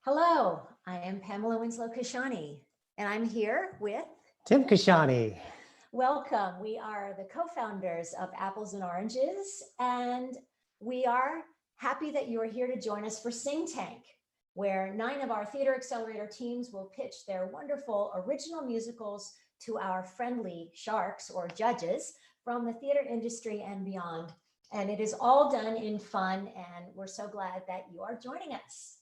Hello, I am Pamela Winslow Kashani, and I'm here with Tim Kashani. Welcome. We are the co-founders of Apples and Oranges, and we are happy that you are here to join us for Sing Tank, where 9 of our Theater Accelerator teams will pitch their wonderful original musicals to our friendly sharks or judges from the theater industry and beyond. And it is all done in fun, and we're so glad that you are joining us.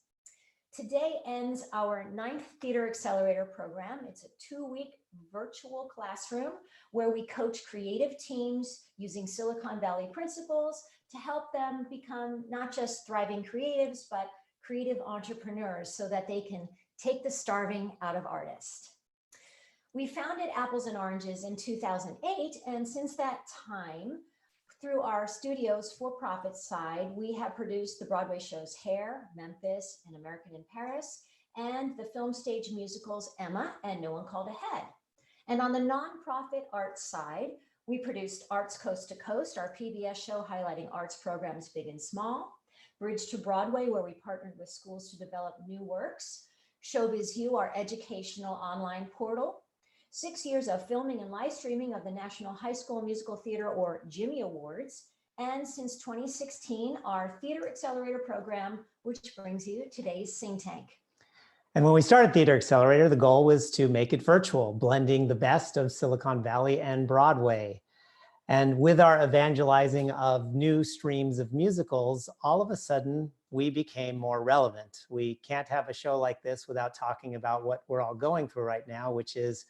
Today ends our 9th Theater Accelerator program. It's a 2-week virtual classroom where we coach creative teams using Silicon Valley principles to help them become not just thriving creatives, but creative entrepreneurs so that they can take the starving out of artists. We founded Apples and Oranges in 2008, and since that time, through our studio's for-profit side, we have produced the Broadway shows Hair, Memphis, and American in Paris, and the film stage musicals Emma and No One Called Ahead. And on the nonprofit arts side, we produced Arts Coast to Coast, our PBS show highlighting arts programs big and small, Bridge to Broadway, where we partnered with schools to develop new works, ShowBizU, our educational online portal, 6 years of filming and live streaming of the National High School Musical Theater or Jimmy Awards, and since 2016, our Theater Accelerator program, which brings you today's Sing Tank. And when we started Theater Accelerator, the goal was to make it virtual, blending the best of Silicon Valley and Broadway. And with our evangelizing of new streams of musicals, all of a sudden, we became more relevant. We can't have a show like this without talking about what we're all going through right now, which is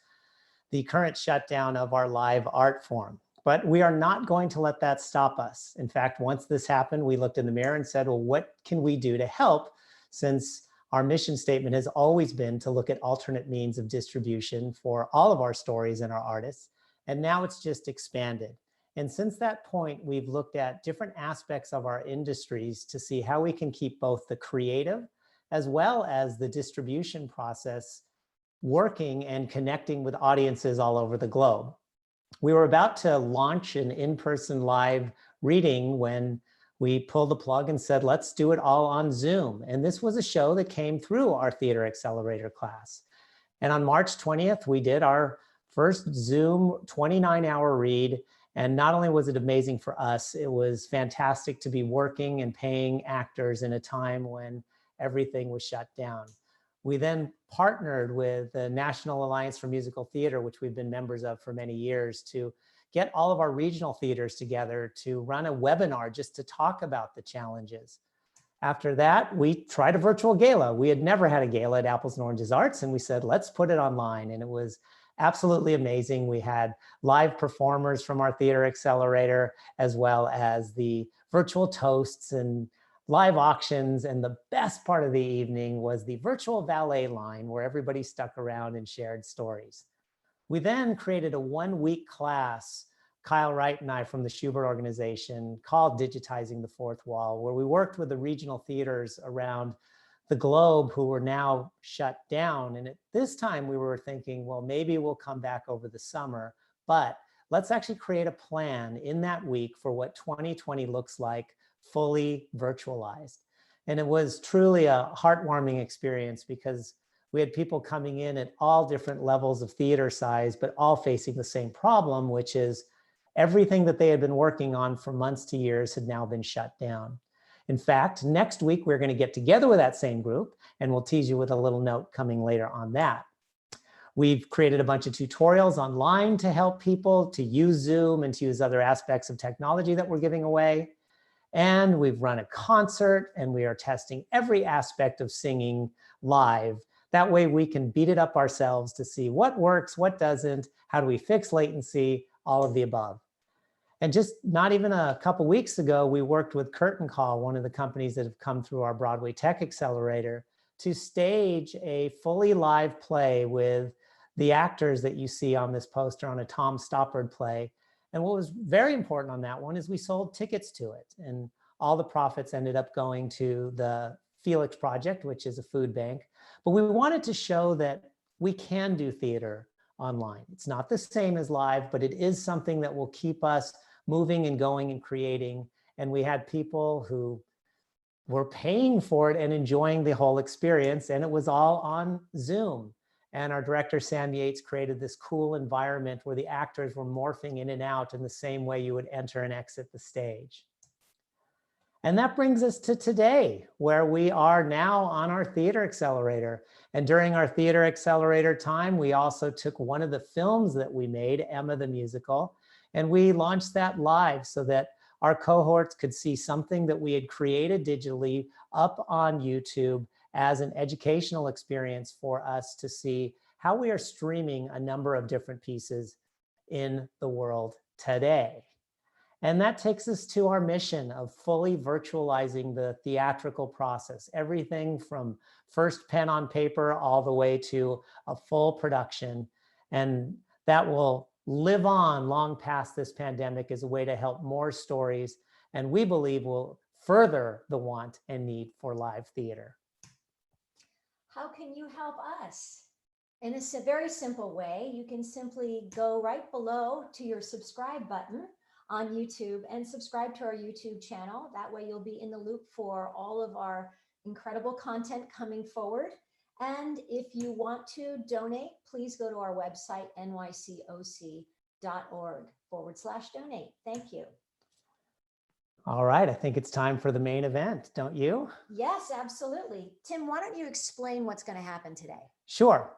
the current shutdown of our live art form. But we are not going to let that stop us. In fact, once this happened, we looked in the mirror and said, well, what can we do to help? Since our mission statement has always been to look at alternate means of distribution for all of our stories and our artists. And now it's just expanded. And since that point, we've looked at different aspects of our industries to see how we can keep both the creative as well as the distribution process working and connecting with audiences all over the globe. We were about to launch an in-person live reading when we pulled the plug and said, let's do it all on Zoom. And this was a show that came through our Theater Accelerator class. And on March 20th, we did our first Zoom 29-hour read. And not only was it amazing for us, it was fantastic to be working and paying actors in a time when everything was shut down. We then partnered with the National Alliance for Musical Theater, which we've been members of for many years, to get all of our regional theaters together to run a webinar just to talk about the challenges. After that, we tried a virtual gala. We had never had a gala at Apples and Oranges Arts, and we said, let's put it online. And it was absolutely amazing. We had live performers from our Theater Accelerator, as well as the virtual toasts and live auctions, and the best part of the evening was the virtual valet line where everybody stuck around and shared stories. We then created a 1-week class, Kyle Wright and I from the Schubert organization, called Digitizing the Fourth Wall, where we worked with the regional theaters around the globe who were now shut down. And at this time we were thinking, well, maybe we'll come back over the summer, but let's actually create a plan in that week for what 2020 looks like fully virtualized. And it was truly a heartwarming experience because we had people coming in at all different levels of theater size, but all facing the same problem, which is everything that they had been working on for months to years had now been shut down. In fact, next week, we're going to get together with that same group, and we'll tease you with a little note coming later on that. We've created a bunch of tutorials online to help people to use Zoom and to use other aspects of technology that we're giving away. And we've run a concert, and we are testing every aspect of singing live. That way we can beat it up ourselves to see what works, what doesn't, how do we fix latency, all of the above. And just not even a couple weeks ago, we worked with Curtain Call, one of the companies that have come through our Broadway Tech Accelerator, to stage a fully live play with the actors that you see on this poster on a Tom Stoppard play. And what was very important on that one is we sold tickets to it. And all the profits ended up going to the Felix Project, which is a food bank. But we wanted to show that we can do theater online. It's not the same as live, but it is something that will keep us moving and going and creating. And we had people who were paying for it and enjoying the whole experience. And it was all on Zoom. And our director, Sam Yates, created this cool environment where the actors were morphing in and out in the same way you would enter and exit the stage. And that brings us to today, where we are now on our Theater Accelerator. And during our Theater Accelerator time, we also took one of the films that we made, Emma the Musical, and we launched that live so that our cohorts could see something that we had created digitally up on YouTube as an educational experience for us to see how we are streaming a number of different pieces in the world today. And that takes us to our mission of fully virtualizing the theatrical process, everything from first pen on paper all the way to a full production. And that will live on long past this pandemic as a way to help more stories, and we believe will further the want and need for live theater. How can you help us? In a very simple way, you can simply go right below to your subscribe button on YouTube and subscribe to our YouTube channel. That way you'll be in the loop for all of our incredible content coming forward. And if you want to donate, please go to our website, nycoc.org/donate. Thank you. All right, I think it's time for the main event, don't you? Yes, absolutely. Tim, why don't you explain what's going to happen today? Sure.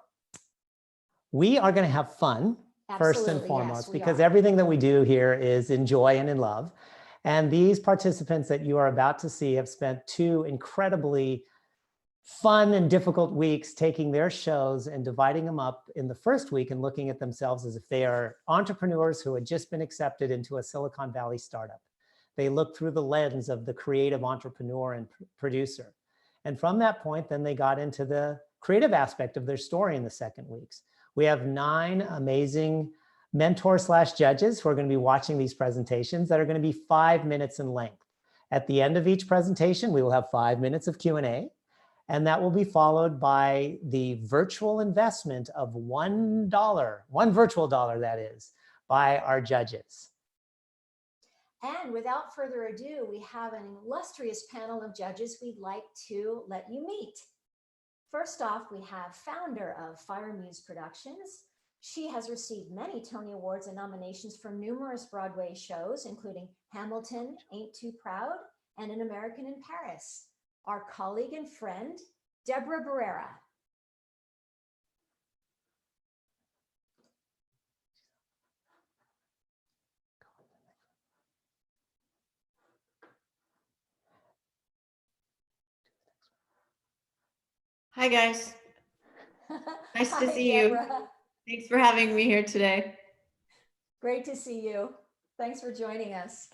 We are going to have fun, first and Absolutely, foremost, yes, we because are. everything that we do here is in joy and in love. And these participants that you are about to see have spent 2 incredibly fun and difficult weeks taking their shows and dividing them up in the first week and looking at themselves as if they are entrepreneurs who had just been accepted into a Silicon Valley startup. They look through the lens of the creative entrepreneur and producer. And from that point, then they got into the creative aspect of their story in the second weeks. We have 9 amazing mentor/judges who are going to be watching these presentations that are going to be 5 minutes in length. At the end of each presentation, we will have 5 minutes of Q&A, and that will be followed by the virtual investment of $1, one virtual dollar that is, by our judges. And without further ado, we have an illustrious panel of judges we'd like to let you meet. First off, we have founder of Fire Muse Productions. She has received many Tony Awards and nominations for numerous Broadway shows, including Hamilton, Ain't Too Proud, and An American in Paris. Our colleague and friend, Deborah Barrera. Hi, guys. Nice to see Deborah. you. Thanks for having me here today. Great to see you. Thanks for joining us.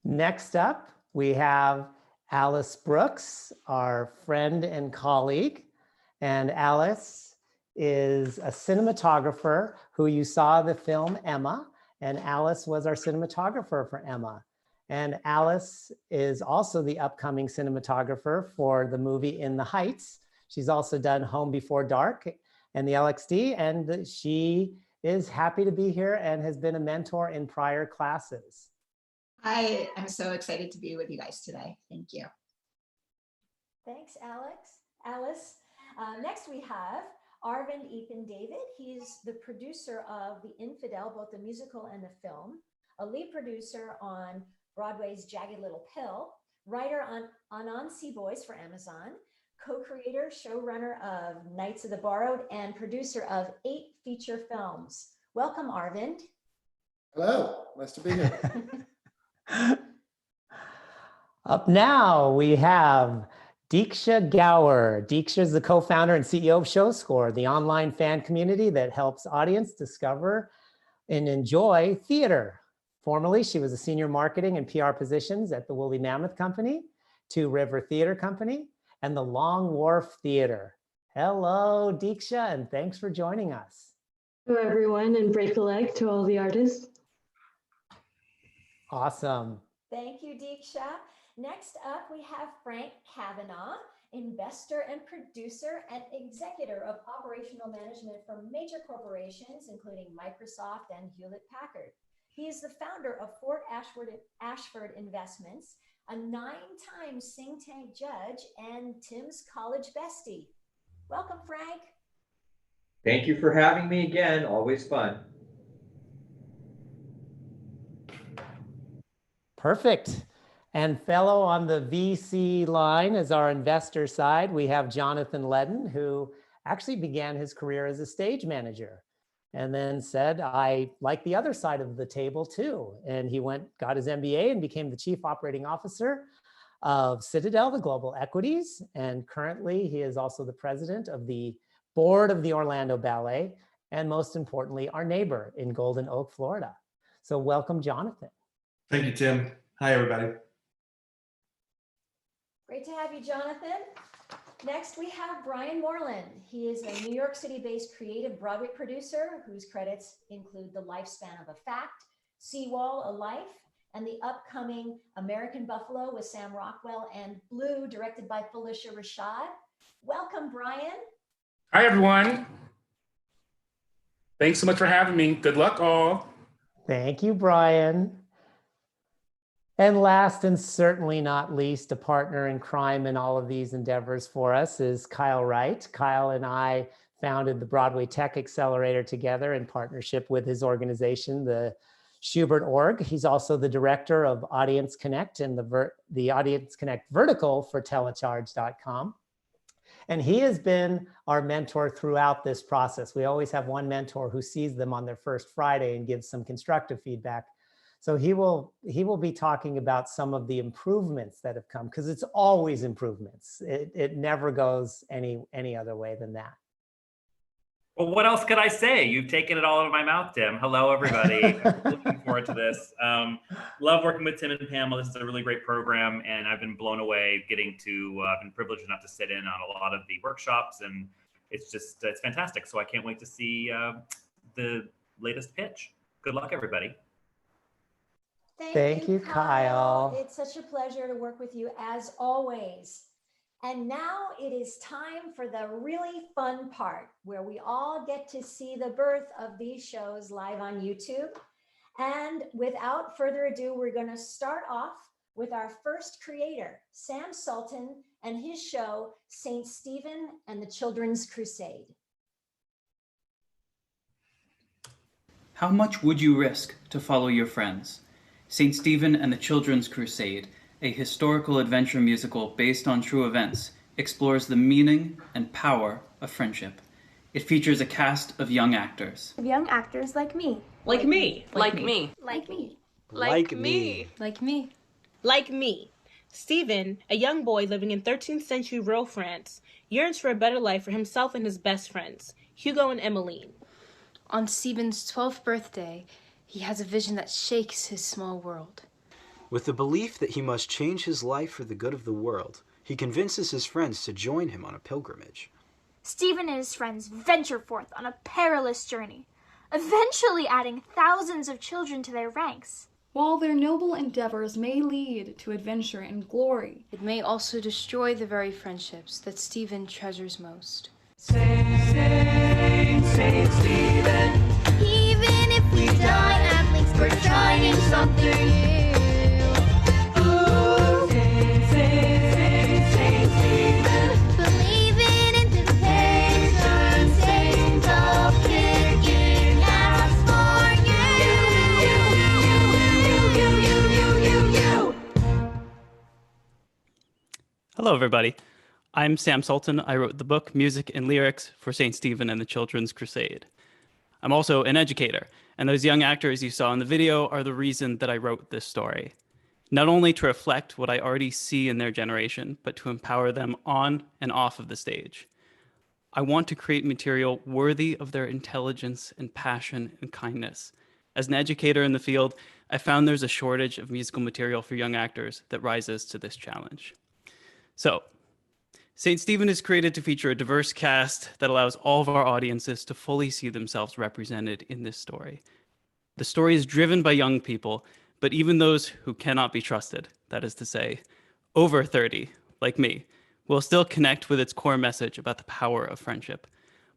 Next up, we have Alice Brooks, our friend and colleague. And Alice is a cinematographer who you saw the film Emma, and Alice was our cinematographer for Emma. And Alice is also the upcoming cinematographer for the movie In the Heights. She's also done Home Before Dark and the LXD, and she is happy to be here and has been a mentor in prior classes. I am so excited to be with you guys today. Thank you. Thanks, Alice. Next we have Arvind Ethan David. He's the producer of The Infidel, both the musical and the film, a lead producer on Broadway's Jagged Little Pill, writer on Sea Boys for Amazon, co-creator, showrunner of Knights of the Borrowed, and producer of 8 feature films. Welcome, Arvind. Hello, nice to be here. Up now, we have Diksha Gower. Diksha is the co-founder and CEO of ShowScore, the online fan community that helps audience discover and enjoy theater. Formerly, she was a senior marketing and PR positions at the Woolly Mammoth Company, Two River Theater Company, and the Long Wharf Theater. Hello, Diksha, and thanks for joining us. Hello, everyone, and break a leg to all the artists. Awesome. Thank you, Diksha. Next up, we have Frank Kavanaugh, investor and producer and executive of operational management for major corporations, including Microsoft and Hewlett-Packard. He is the founder of Fort Ashford Investments, a 9-time Sing Tank judge, and Tim's college bestie. Welcome, Frank. Thank you for having me again. Always fun. Perfect. And fellow on the VC line as our investor side, we have Jonathan Ledden, who actually began his career as a stage manager and then said, I like the other side of the table too. And he got his MBA and became the chief operating officer of Citadel, the global equities. And currently he is also the president of the board of the Orlando Ballet, and most importantly, our neighbor in Golden Oak, Florida. So welcome, Jonathan. Thank you, Tim. Hi, everybody. Great to have you, Jonathan. Next, we have Brian Moreland. He is a New York City-based creative Broadway producer whose credits include The Lifespan of a Fact, Seawall, A Life, and the upcoming American Buffalo with Sam Rockwell, and Blue, directed by Felicia Rashad. Welcome, Brian. Hi, everyone. Thanks so much for having me. Good luck, all. Thank you, Brian. And last and certainly not least, a partner in crime in all of these endeavors for us is Kyle Wright. Kyle and I founded the Broadway Tech Accelerator together in partnership with his organization, the Schubert Org. He's also the director of Audience Connect and the Audience Connect vertical for telecharge.com. And he has been our mentor throughout this process. We always have one mentor who sees them on their first Friday and gives some constructive feedback. So he will be talking about some of the improvements that have come, because it's always improvements. It never goes any other way than that. Well, what else could I say? You've taken it all out of my mouth, Tim. Hello, everybody. Looking forward to this. Love working with Tim and Pamela. This is a really great program, and I've been blown away getting to, been privileged enough to sit in on a lot of the workshops, and it's fantastic. So I can't wait to see the latest pitch. Good luck, everybody. Thank you, Kyle. It's such a pleasure to work with you as always. And now it is time for the really fun part where we all get to see the birth of these shows live on YouTube. And without further ado, we're going to start off with our first creator, Sam Sultan, and his show, St. Stephen and the Children's Crusade. How much would you risk to follow your friends? St. Stephen and the Children's Crusade, a historical adventure musical based on true events, explores the meaning and power of friendship. It features a cast of young actors. Young actors like me. Like me. Like me. Like me. Like me. Like me. Like me. Stephen, a young boy living in 13th century rural France, yearns for a better life for himself and his best friends, Hugo and Emmeline. On Stephen's 12th birthday, he has a vision that shakes his small world. With the belief that he must change his life for the good of the world, he convinces his friends to join him on a pilgrimage. Stephen and his friends venture forth on a perilous journey, eventually adding thousands of children to their ranks. While their noble endeavors may lead to adventure and glory, it may also destroy the very friendships that Stephen treasures most. Saint Stephen. Even if we die, at least we're trying something new. Ooh, Saint Stephen. Believing in the patron saint of kicking ass for you. Hello, everybody. I'm Sam Sultan. I wrote the book, music, and lyrics for St. Stephen and the Children's Crusade. I'm also an educator, and those young actors you saw in the video are the reason that I wrote this story. Not only to reflect what I already see in their generation, but to empower them on and off of the stage. I want to create material worthy of their intelligence and passion and kindness. As an educator in the field, I found there's a shortage of musical material for young actors that rises to this challenge. So, St. Stephen is created to feature a diverse cast that allows all of our audiences to fully see themselves represented in this story. The story is driven by young people, but even those who cannot be trusted, that is to say, over 30, like me, will still connect with its core message about the power of friendship.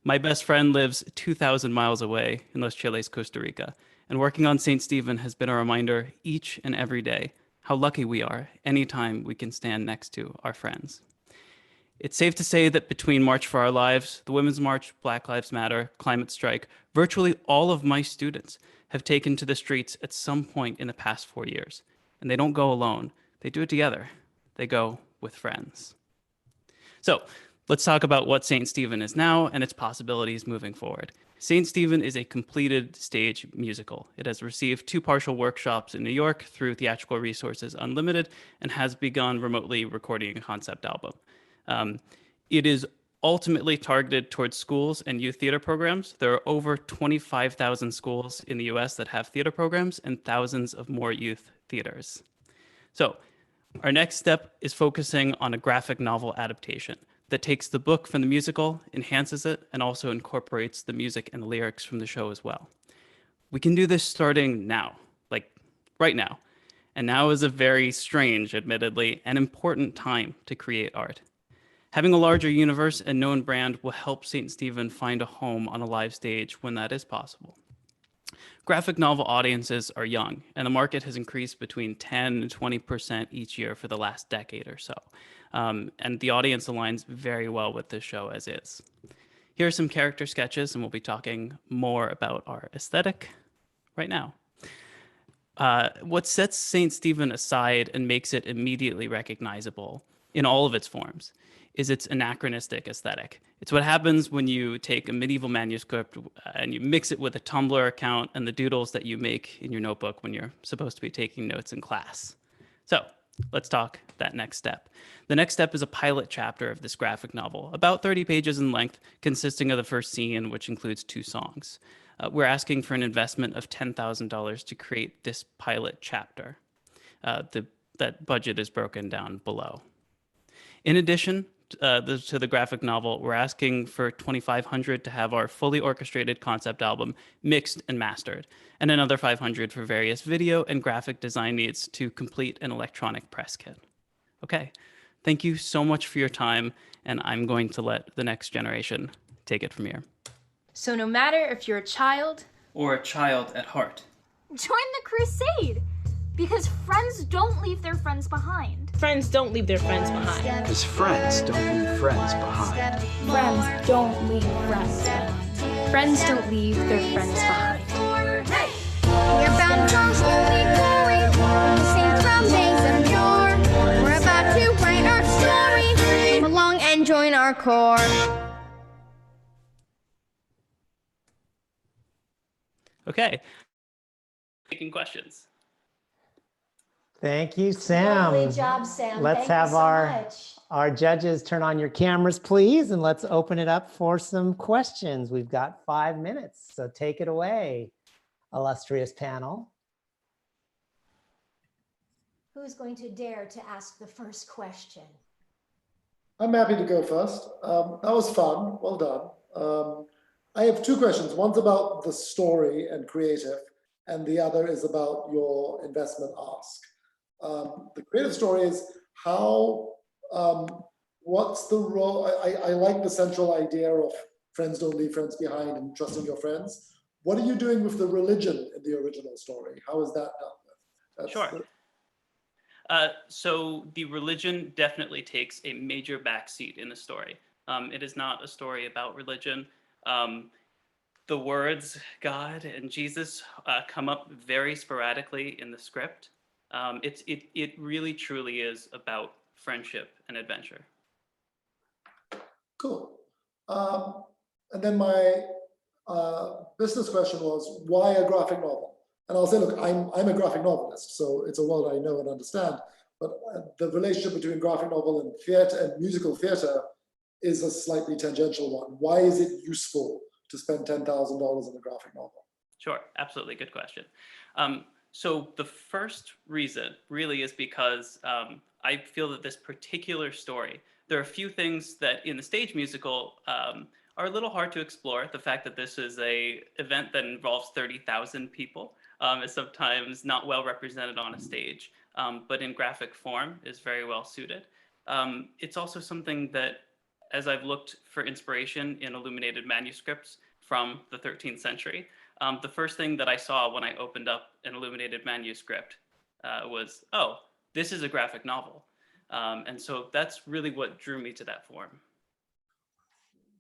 My best friend lives 2,000 miles away in Los Chiles, Costa Rica, And working on St. Stephen has been a reminder each and every day how lucky we are anytime we can stand next to our friends. It's safe to say that between March for Our Lives, the Women's March, Black Lives Matter, Climate Strike, virtually all of my students have taken to the streets at some point in the past 4 years. And they don't go alone. They do it together. They go with friends. So let's talk about what St. Stephen is now and its possibilities moving forward. St. Stephen is a completed stage musical. It has received 2 partial workshops in New York through Theatrical Resources Unlimited and has begun remotely recording a concept album. It is ultimately targeted towards schools and youth theater programs. There are over 25,000 schools in the US that have theater programs and thousands of more youth theaters. So our next step is focusing on a graphic novel adaptation that takes the book from the musical, enhances it, and also incorporates the music and lyrics from the show as well. We can do this starting now, like right now. And now is a very strange, admittedly, and important time to create art. Having a larger universe and known brand will help St. Stephen find a home on a live stage when that is possible. Graphic novel audiences are young, and the market has increased between 10 and 20% each year for the last decade or so. And the audience aligns very well with this show as is. Here are some character sketches, and we'll be talking more about our aesthetic right now. What sets St. Stephen aside and makes it immediately recognizable in all of its forms is its anachronistic aesthetic. It's what happens when you take a medieval manuscript and you mix it with a Tumblr account and the doodles that you make in your notebook when you're supposed to be taking notes in class. So let's talk that next step. The next step is a pilot chapter of this graphic novel, about 30 pages in length, consisting of the first scene, which includes 2 songs. We're asking for an investment of $10,000 to create this pilot chapter. That budget is broken down below. In addition to the graphic novel, we're asking for $2,500 to have our fully orchestrated concept album mixed and mastered, and another $500 for various video and graphic design needs to complete an electronic press kit. Okay, thank you so much for your time, and I'm going to let the next generation take it from here. So no matter if you're a child or a child at heart, Join the crusade! Because friends don't leave their friends behind. Friends don't leave their friends behind. Because friends don't leave friends behind. Friends don't leave friends behind. friends don't leave their friends behind. We're bound from holy glory, sing from days of yore. We're about to write our story. Come along and join our corps. Okay. Taking questions. Thank you, Sam. Lovely job, Sam. Let's Thank you have so much. our judges turn on your cameras, please, and let's open it up for some questions. We've got 5 minutes, so take it away, illustrious panel. Who's going to dare to ask the first question? I'm happy to go first. That was fun. Well done. I have 2 questions. One's about the story and creative, and the other is about your investment ask. The creative story is how, what's the role? I like the central idea of friends don't leave friends behind and trusting your friends. What are you doing with the religion in the original story? How is that dealt with? Sure. So the religion definitely takes a major backseat in the story. It is not a story about religion. The words God and Jesus come up very sporadically in the script. It really truly is about friendship and adventure. Cool. And then my business question was, why a graphic novel? And I'll say, look, I'm a graphic novelist, so it's a world I know and understand. But the relationship between graphic novel and theater and musical theater is a slightly tangential one. Why is it useful to spend $10,000 on a graphic novel? Sure, absolutely, good question. So the first reason really is because I feel that this particular story, there are a few things that in the stage musical are a little hard to explore. The fact that this is an event that involves 30,000 people is sometimes not well represented on a stage, but in graphic form is very well suited. It's also something that, as I've looked for inspiration in illuminated manuscripts from the 13th century, the first thing that I saw when I opened up an illuminated manuscript was, oh, this is a graphic novel. And so that's really what drew me to that form.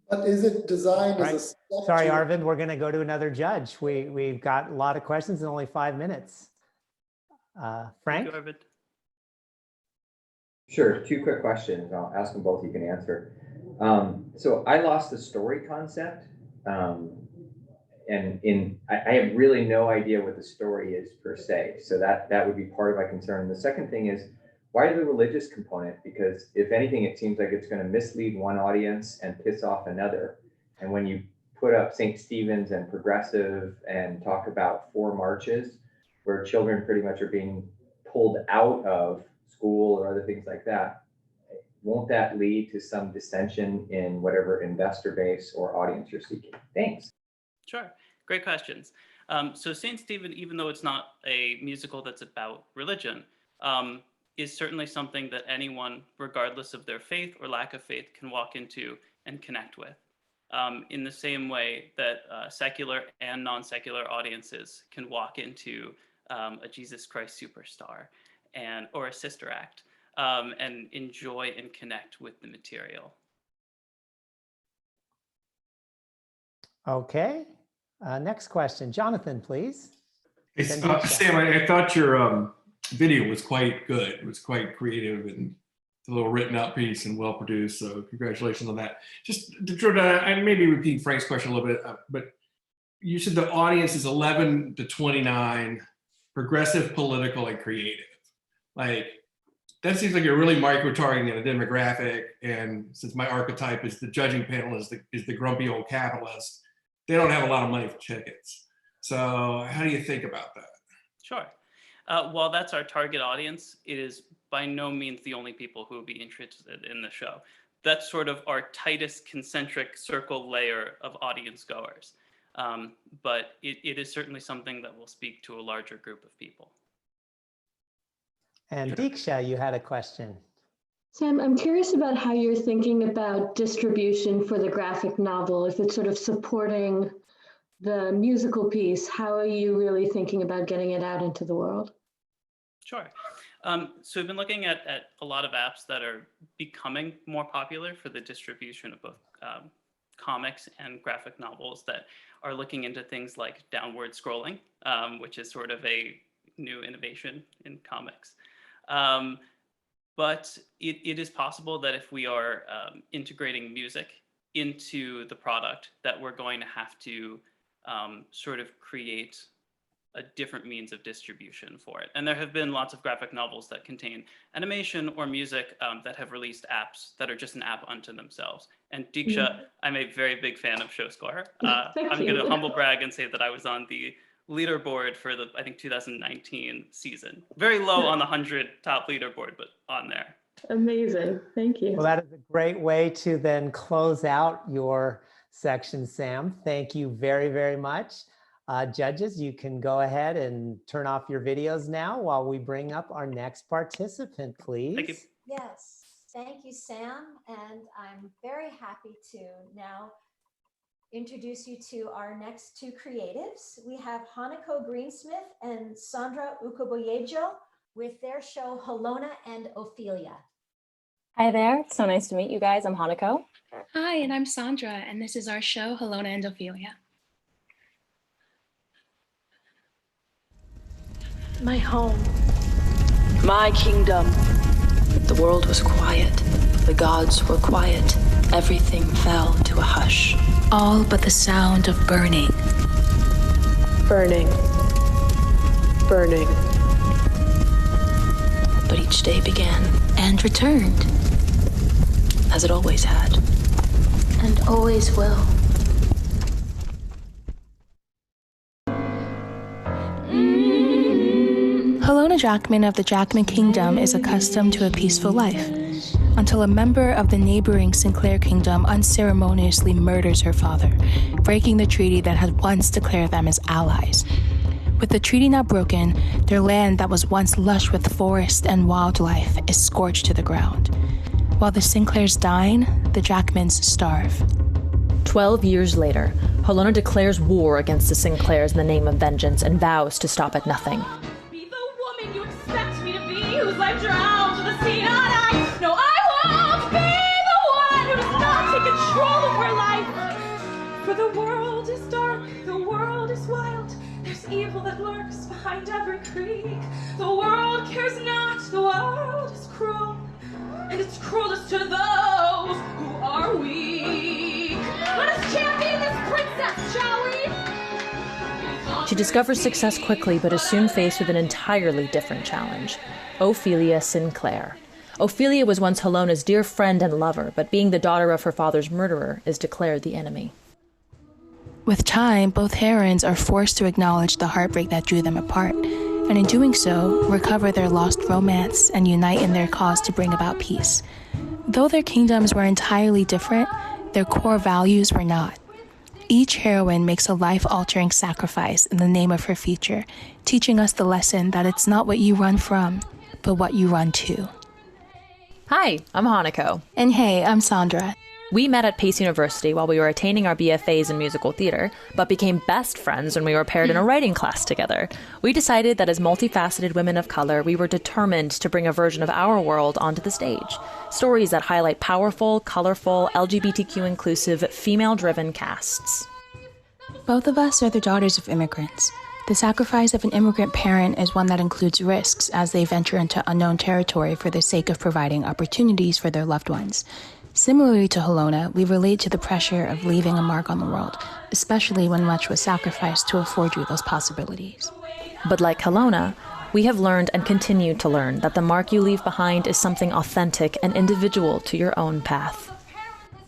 But is it designed Right. as a step Sorry, to- Arvind, we're going to go to another judge. We've got a lot of questions in only 5 minutes. Frank? Thank you, Arvind. Sure, 2 quick questions. I'll ask them both, you can answer. So I lost the story concept. And I have really no idea what the story is per se. So that would be part of my concern. The second thing is, why the religious component? Because if anything, it seems like it's going to mislead one audience and piss off another. And when you put up St. Stephen's and progressive and talk about 4 marches where children pretty much are being pulled out of school or other things like that, won't that lead to some dissension in whatever investor base or audience you're seeking? Thanks. Sure, great questions. So St. Stephen, even though it's not a musical that's about religion, is certainly something that anyone, regardless of their faith or lack of faith, can walk into and connect with. In the same way that secular and non-secular audiences can walk into a Jesus Christ Superstar or a Sister Act and enjoy and connect with the material. Okay. Next question. Jonathan, please. Sam, I thought your video was quite good. It was quite creative and a little written out piece and well produced. So congratulations on that. Just to try to maybe repeat Frank's question a little bit, but you said the audience is 11 to 29, progressive, political, and creative. Like, that seems like you're really micro-targeting a demographic. And since my archetype is the judging panel is the grumpy old capitalist, they don't have a lot of money for tickets. So how do you think about that? Sure. While that's our target audience, it is by no means the only people who would be interested in the show. That's sort of our tightest concentric circle layer of audience goers. But it is certainly something that will speak to a larger group of people. And Diksha, you had a question. Sam, I'm curious about how you're thinking about distribution for the graphic novel. If it's sort of supporting the musical piece, how are you really thinking about getting it out into the world? Sure. So we've been looking at a lot of apps that are becoming more popular for the distribution of both comics and graphic novels that are looking into things like downward scrolling, which is sort of a new innovation in comics. But it is possible that if we are integrating music into the product, that we're going to have to sort of create a different means of distribution for it. And there have been lots of graphic novels that contain animation or music that have released apps that are just an app unto themselves. And Diksha, I'm a very big fan of ShowScore. I'm going to humble brag and say that I was on the leaderboard for the, I think, 2019 season. Very low on the 100 top leaderboard, but on there. Amazing. Thank you. Well, that is a great way to then close out your section, Sam. Thank you very, very much. Judges, you can go ahead and turn off your videos now while we bring up our next participant, please. Thank you. Yes, thank you, Sam. And I'm very happy to now introduce you to our next 2 creatives. We have Hanako Greensmith and Sandra Ukoboyejo with their show Halona and Ophelia. Hi there, it's so nice to meet you guys. I'm Hanako. Hi, and I'm Sandra, and this is our show Halona and Ophelia. My home. My kingdom. The world was quiet. The gods were quiet. Everything fell to a hush. All but the sound of burning. Burning. Burning. But each day began. And returned. As it always had. And always will. Halona Jackman of the Jackman Kingdom is accustomed to a peaceful life, until a member of the neighboring Sinclair Kingdom unceremoniously murders her father, breaking the treaty that had once declared them as allies. With the treaty now broken, their land that was once lush with forest and wildlife is scorched to the ground. While the Sinclairs dine, the Jackmans starve. 12 years later, Halona declares war against the Sinclairs in the name of vengeance and vows to stop at nothing. Be the woman you expect me to be, whose life drowns in the sea, and no, I won't be the one who does not take control of her life. For the world is dark, the world is wild, there's evil that lurks behind every creek. The world cares not, the world is cruel, and it's cruelest to those who are weak. Let us champion this princess, shall we? She discovers success quickly, but is soon faced with an entirely different challenge. Ophelia Sinclair. Ophelia was once Halona's dear friend and lover, but being the daughter of her father's murderer, is declared the enemy. With time, both heroines are forced to acknowledge the heartbreak that drew them apart, and in doing so, recover their lost romance and unite in their cause to bring about peace. Though their kingdoms were entirely different, their core values were not. Each heroine makes a life-altering sacrifice in the name of her future, teaching us the lesson that it's not what you run from, but what you run to. Hi, I'm Hanako. And hey, I'm Sandra. We met at Pace University while we were attaining our BFAs in musical theater, but became best friends when we were paired in a writing class together. We decided that as multifaceted women of color, we were determined to bring a version of our world onto the stage. Stories that highlight powerful, colorful, LGBTQ inclusive, female-driven casts. Both of us are the daughters of immigrants. The sacrifice of an immigrant parent is one that includes risks as they venture into unknown territory for the sake of providing opportunities for their loved ones. Similarly to Halona, we relate to the pressure of leaving a mark on the world, especially when much was sacrificed to afford you those possibilities. But like Halona, we have learned and continue to learn that the mark you leave behind is something authentic and individual to your own path.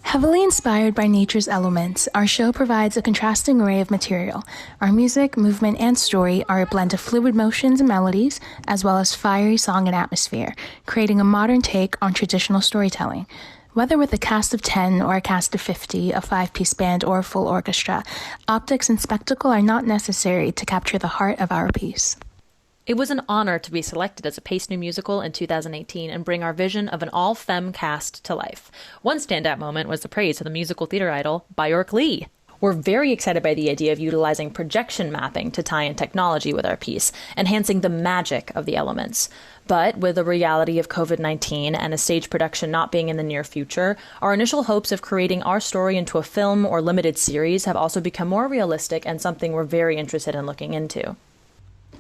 Heavily inspired by nature's elements, our show provides a contrasting array of material. Our music, movement, and story are a blend of fluid motions and melodies, as well as fiery song and atmosphere, creating a modern take on traditional storytelling. Whether with a cast of 10 or a cast of 50, a 5-piece band, or a full orchestra, optics and spectacle are not necessary to capture the heart of our piece. It was an honor to be selected as a Pace New Musical in 2018 and bring our vision of an all-femme cast to life. One standout moment was the praise of the musical theater idol, Bjork Lee. We're very excited by the idea of utilizing projection mapping to tie in technology with our piece, enhancing the magic of the elements. But with the reality of COVID-19 and a stage production not being in the near future, our initial hopes of creating our story into a film or limited series have also become more realistic and something we're very interested in looking into.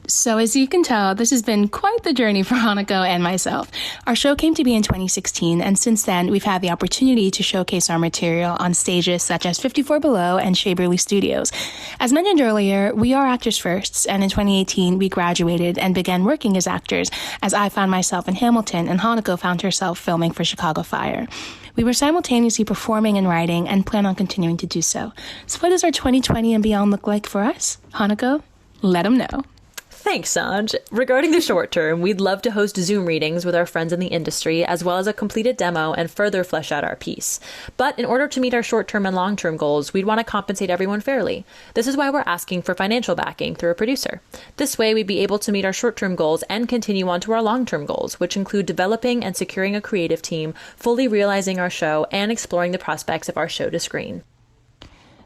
So as you can tell, this has been quite the journey for Hanako and myself. Our show came to be in 2016, and since then, we've had the opportunity to showcase our material on stages such as 54 Below and Shaberly Studios. As mentioned earlier, we are actors firsts, and in 2018, we graduated and began working as actors, as I found myself in Hamilton and Hanako found herself filming for Chicago Fire. We were simultaneously performing and writing and plan on continuing to do so. So what does our 2020 and beyond look like for us? Hanako, let them know. Thanks, Sanj. Regarding the short term, we'd love to host Zoom readings with our friends in the industry, as well as a completed demo and further flesh out our piece. But in order to meet our short-term and long-term goals, we'd want to compensate everyone fairly. This is why we're asking for financial backing through a producer. This way, we'd be able to meet our short-term goals and continue on to our long-term goals, which include developing and securing a creative team, fully realizing our show, and exploring the prospects of our show to screen.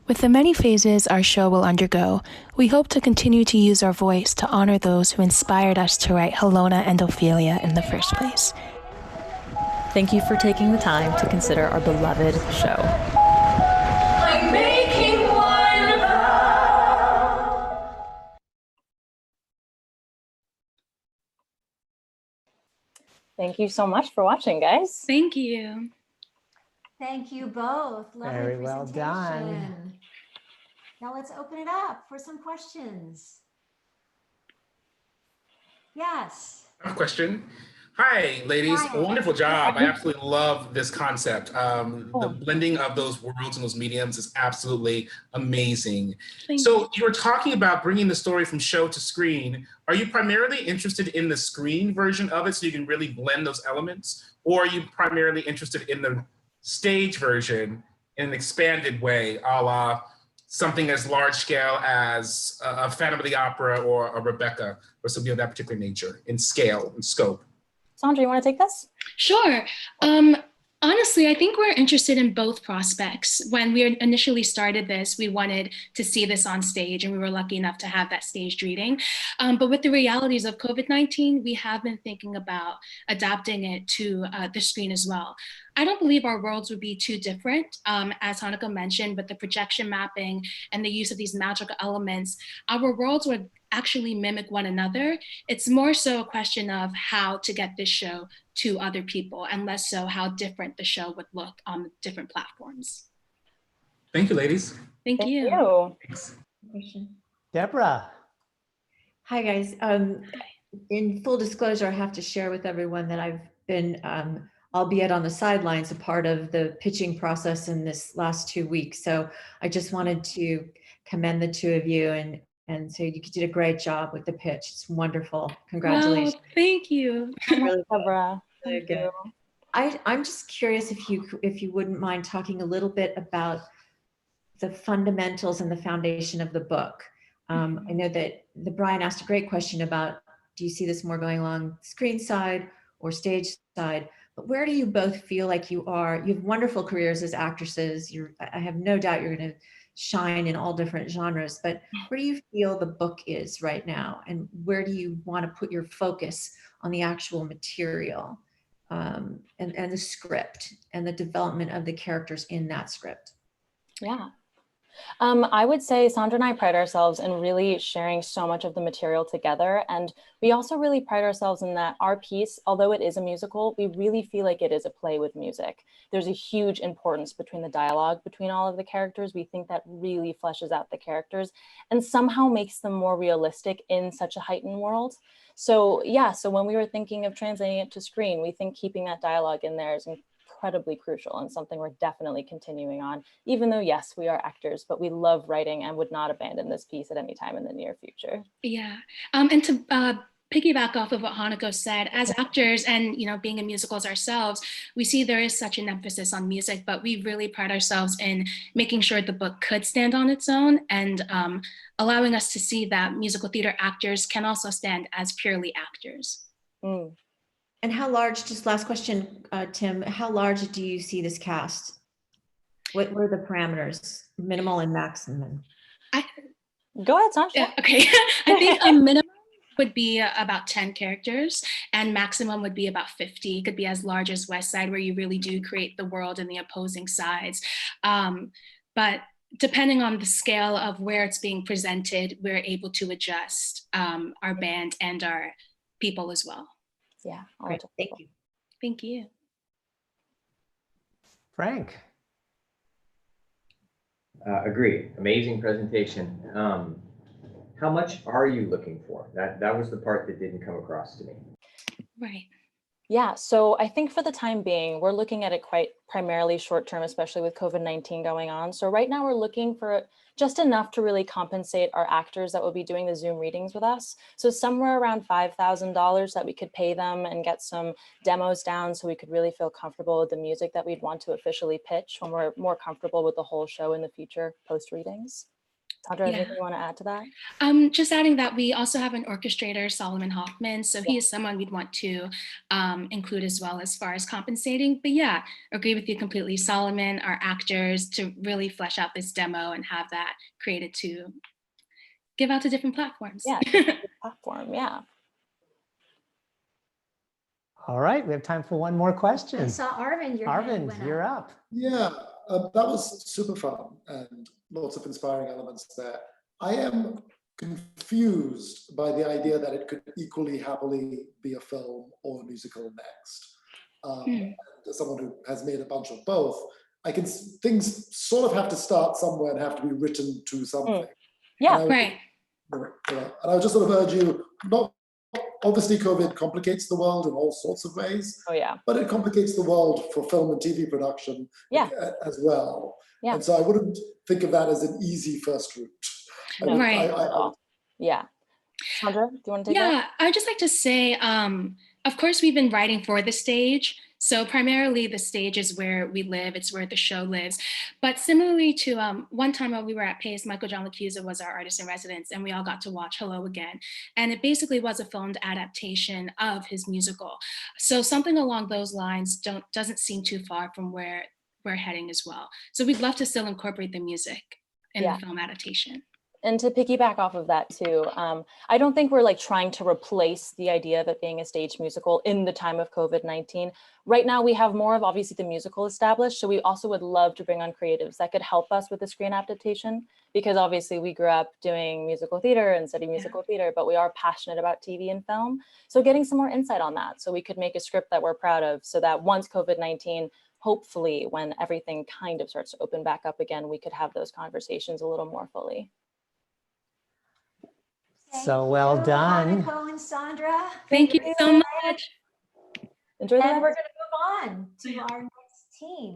With the many phases our show will undergo, we hope to continue to use our voice to honor those who inspired us to write Halona and Ophelia in the first place. Thank you for taking the time to consider our beloved show. I'm making one vow. Thank you so much for watching, guys. Thank you. Thank you both. Lovely Very well presentation. done. Now let's open it up for some questions. Yes. I have a question. Hi, ladies. Hi. Wonderful job. I absolutely love this concept. The blending of those worlds and those mediums is absolutely amazing. So you were talking about bringing the story from show to screen. Are you primarily interested in the screen version of it so you can really blend those elements? Or are you primarily interested in the stage version in an expanded way, a la something as large scale as a Phantom of the Opera or a Rebecca or something of that particular nature in scale and scope? Sandra, you want to take this? Sure. Honestly, I think we're interested in both prospects. When we initially started this, we wanted to see this on stage, and we were lucky enough to have that staged reading. But with the realities of COVID-19, we have been thinking about adapting it to the screen as well. I don't believe our worlds would be too different. As Hanako mentioned, with the projection mapping and the use of these magical elements, our worlds would actually mimic one another. It's more so a question of how to get this show to other people, and less so how different the show would look on different platforms. Thank you, ladies. Thank you. Thanks. Deborah. Hi, guys. In full disclosure, I have to share with everyone that I've been, albeit on the sidelines, a part of the pitching process in this last 2 weeks. So I just wanted to commend the two of you and say you did a great job with the pitch. It's wonderful. Congratulations. Wow, thank you. Really, Deborah. really good. I'm just curious if you wouldn't mind talking a little bit about the fundamentals and the foundation of the book. I know that Brian asked a great question about, do you see this more going along screen side or stage side? But where do you both feel like you are? You have wonderful careers as actresses. I have no doubt you're going to shine in all different genres, but where do you feel the book is right now? And where do you want to put your focus on the actual material and the script and the development of the characters in that script? Yeah. I would say Sandra and I pride ourselves in really sharing so much of the material together. And we also really pride ourselves in that our piece, although it is a musical, we really feel like it is a play with music. There's a huge importance between the dialogue between all of the characters. We think that really fleshes out the characters and somehow makes them more realistic in such a heightened world. So yeah, so when we were thinking of translating it to screen, we think keeping that dialogue in there is incredibly crucial and something we're definitely continuing on, even though yes, we are actors, but we love writing and would not abandon this piece at any time in the near future. Yeah, and to piggyback off of what Hanako said, as actors and being in musicals ourselves, we see there is such an emphasis on music, but we really pride ourselves in making sure the book could stand on its own and allowing us to see that musical theater actors can also stand as purely actors. Mm. And how large, just last question, Tim, how large do you see this cast? What were the parameters, minimal and maximum? Go ahead, Sasha. Yeah, okay, I think a minimum would be about 10 characters and maximum would be about 50. It could be as large as West Side, where you really do create the world and the opposing sides. But depending on the scale of where it's being presented, we're able to adjust our band and our people as well. Yeah. Great. Thank you. Thank you. Frank. Agreed. Amazing presentation. How much are you looking for? That was the part that didn't come across to me. Right. Yeah, so I think for the time being, we're looking at it quite primarily short term, especially with COVID-19 going on. So right now we're looking for just enough to really compensate our actors that will be doing the Zoom readings with us. So somewhere around $5,000 that we could pay them and get some demos down so we could really feel comfortable with the music that we'd want to officially pitch when we're more comfortable with the whole show in the future post readings. Sandra, anything you want to add to that? Just adding that we also have an orchestrator, Solomon Hoffman. So he is someone we'd want to include as well as far as compensating. But yeah, agree with you completely. Solomon, our actors, to really flesh out this demo and have that created to give out to different platforms. Yeah, platform, yeah. All right, we have time for one more question. I saw Arvind, Arvind, you're up. Yeah, that was super fun and lots of inspiring elements there. I am confused by the idea that it could equally happily be a film or a musical next. As someone who has made a bunch of both, things sort of have to start somewhere and have to be written to something. Yeah, right. And I would just sort of urge you, obviously COVID complicates the world in all sorts of ways. Oh yeah. But it complicates the world for film and TV production as well. Yeah. And so I wouldn't think of that as an easy first route. No, right. Yeah. Sandra, do you want to take that? Yeah, I'd just like to say, of course, we've been writing for the stage. So primarily the stage is where we live, it's where the show lives. But similarly to one time when we were at Pace, Michael John LaChiusa was our artist in residence, and we all got to watch Hello Again. And it basically was a filmed adaptation of his musical. So something along those lines doesn't seem too far from where we're heading as well. So we'd love to still incorporate the music in the film adaptation. And to piggyback off of that too, I don't think we're like trying to replace the idea of it being a stage musical in the time of COVID-19. Right now we have more of obviously the musical established, so we also would love to bring on creatives that could help us with the screen adaptation, because obviously we grew up doing musical theater and studying musical theater, but we are passionate about TV and film. So getting some more insight on that so we could make a script that we're proud of, so that once COVID-19, hopefully when everything kind of starts to open back up again, we could have those conversations a little more fully. So well done. Hanako and Sandra. Thank you so much. Enjoy the And we're going to move on to our next team.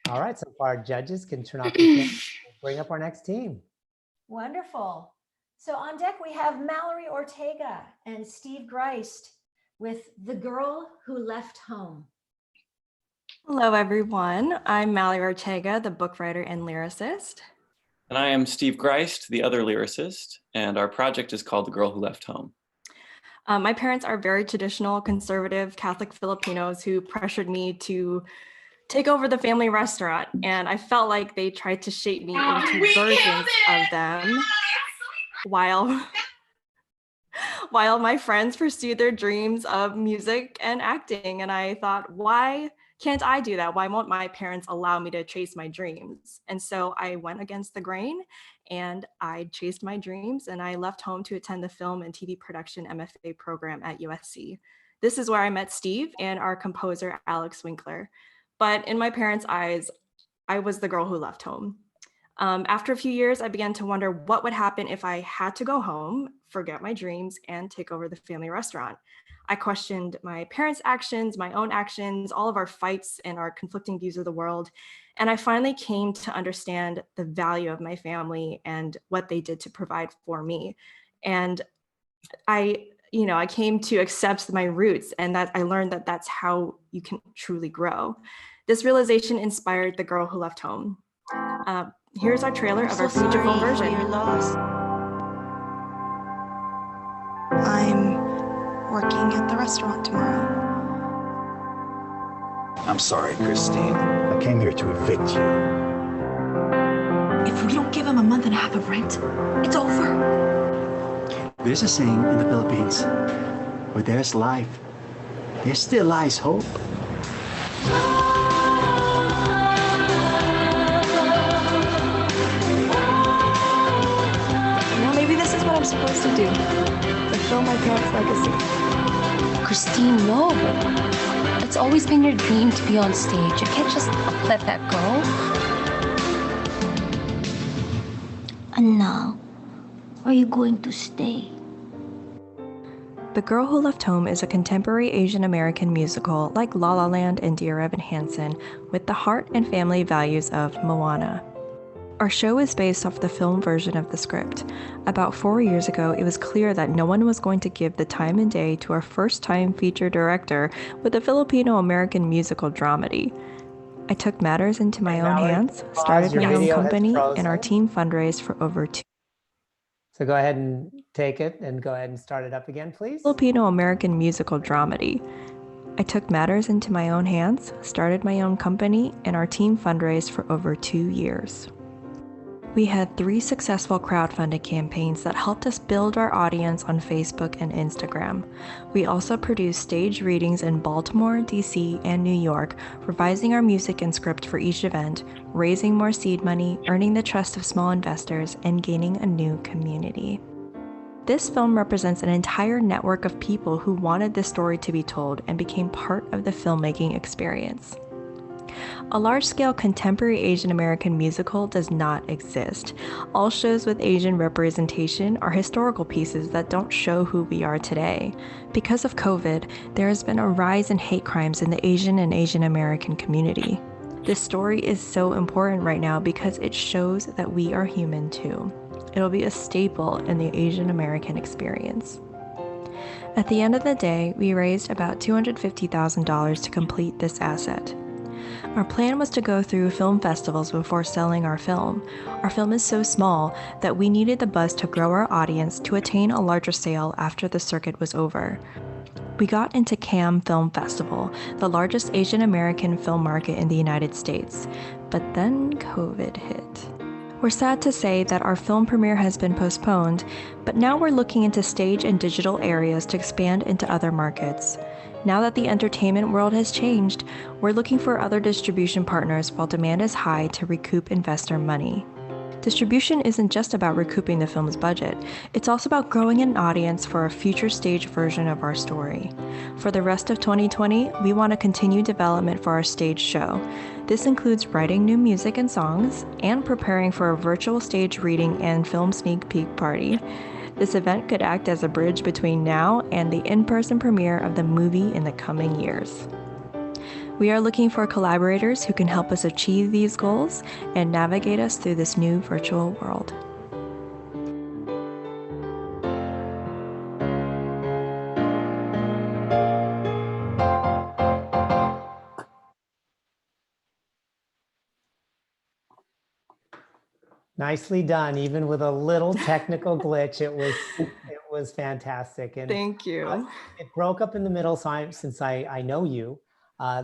All right, so our judges can turn off the camera and bring up our next team. Wonderful. So on deck, we have Mallory Ortega and Steve Greist with The Girl Who Left Home. Hello, everyone. I'm Mallory Ortega, the book writer and lyricist. And I am Steve Greist, the other lyricist, and our project is called The Girl Who Left Home. My parents are very traditional, conservative Catholic Filipinos who pressured me to take over the family restaurant, and I felt like they tried to shape me into versions of them while my friends pursued their dreams of music and acting. And I thought, why can't I do that? Why won't my parents allow me to chase my dreams? And so I went against the grain and I chased my dreams, and I left home to attend the film and TV production MFA program at USC. This is where I met Steve and our composer, Alex Winkler. But in my parents' eyes, I was the girl who left home. After a few years, I began to wonder what would happen if I had to go home, forget my dreams, and take over the family restaurant. I questioned my parents' actions, my own actions, all of our fights and our conflicting views of the world. And I finally came to understand the value of my family and what they did to provide for me. And I came to accept my roots, and that I learned that that's how you can truly grow. This realization inspired The Girl Who Left Home. Here's our trailer of our feature film version. I'm working at the restaurant tomorrow. I'm sorry, Christine. I came here to evict you. If we don't give him a month and a half of rent, it's over. There's a saying in the Philippines, where there's life, there still lies hope. Now maybe this is what I'm supposed to do. Fulfill my parents' legacy. Christine, no. It's always been your dream to be on stage. You can't just let that go. And now, are you going to stay? The Girl Who Left Home is a contemporary Asian American musical like La La Land and Dear Evan Hansen, with the heart and family values of Moana. Our show is based off the film version of the script. About 4 years ago, it was clear that no one was going to give the time and day to our first-time feature director with a Filipino-American musical dramedy. I took matters into my own hands, started my own company, and our team fundraised for over 2. So go ahead and take it and go ahead and start it up again, please. Filipino-American musical dramedy. I took matters into my own hands, started my own company, and our team fundraised for over 2 years. We had 3 successful crowdfunding campaigns that helped us build our audience on Facebook and Instagram. We also produced stage readings in Baltimore, DC, and New York, revising our music and script for each event, raising more seed money, earning the trust of small investors, and gaining a new community. This film represents an entire network of people who wanted this story to be told and became part of the filmmaking experience. A large-scale contemporary Asian American musical does not exist. All shows with Asian representation are historical pieces that don't show who we are today. Because of COVID, there has been a rise in hate crimes in the Asian and Asian American community. This story is so important right now because it shows that we are human too. It'll be a staple in the Asian American experience. At the end of the day, we raised about $250,000 to complete this asset. Our plan was to go through film festivals before selling our film. Our film is so small that we needed the buzz to grow our audience to attain a larger sale after the circuit was over. We got into Cannes Film Festival, the largest Asian American film market in the United States, but then COVID hit. We're sad to say that our film premiere has been postponed, but now we're looking into stage and digital areas to expand into other markets. Now that the entertainment world has changed, we're looking for other distribution partners while demand is high to recoup investor money. Distribution isn't just about recouping the film's budget, it's also about growing an audience for a future stage version of our story. For the rest of 2020, we want to continue development for our stage show. This includes writing new music and songs, and preparing for a virtual stage reading and film sneak peek party. This event could act as a bridge between now and the in-person premiere of the movie in the coming years. We are looking for collaborators who can help us achieve these goals and navigate us through this new virtual world. Nicely done. Even with a little technical glitch, it was fantastic. And thank you. It broke up in the middle, so since I know you.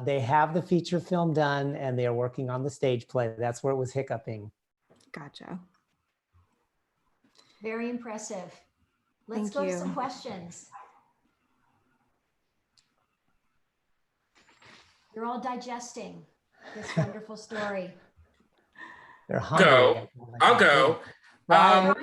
They have the feature film done and they are working on the stage play. That's where it was hiccuping. Gotcha. Very impressive. Let's Thank go you. to some questions. You're all digesting this wonderful story. They're hungry. I'll go. Brian,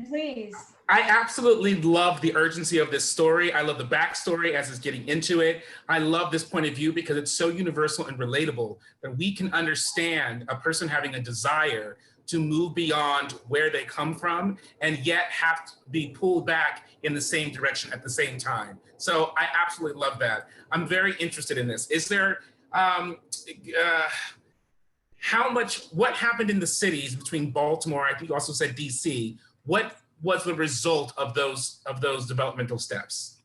please. I absolutely love the urgency of this story. I love the backstory as it's getting into it. I love this point of view because it's so universal and relatable that we can understand a person having a desire to move beyond where they come from and yet have to be pulled back in the same direction at the same time. So I absolutely love that. I'm very interested in this. Is there, what happened in the cities between Baltimore, I think you also said DC, what was the result of those developmental steps?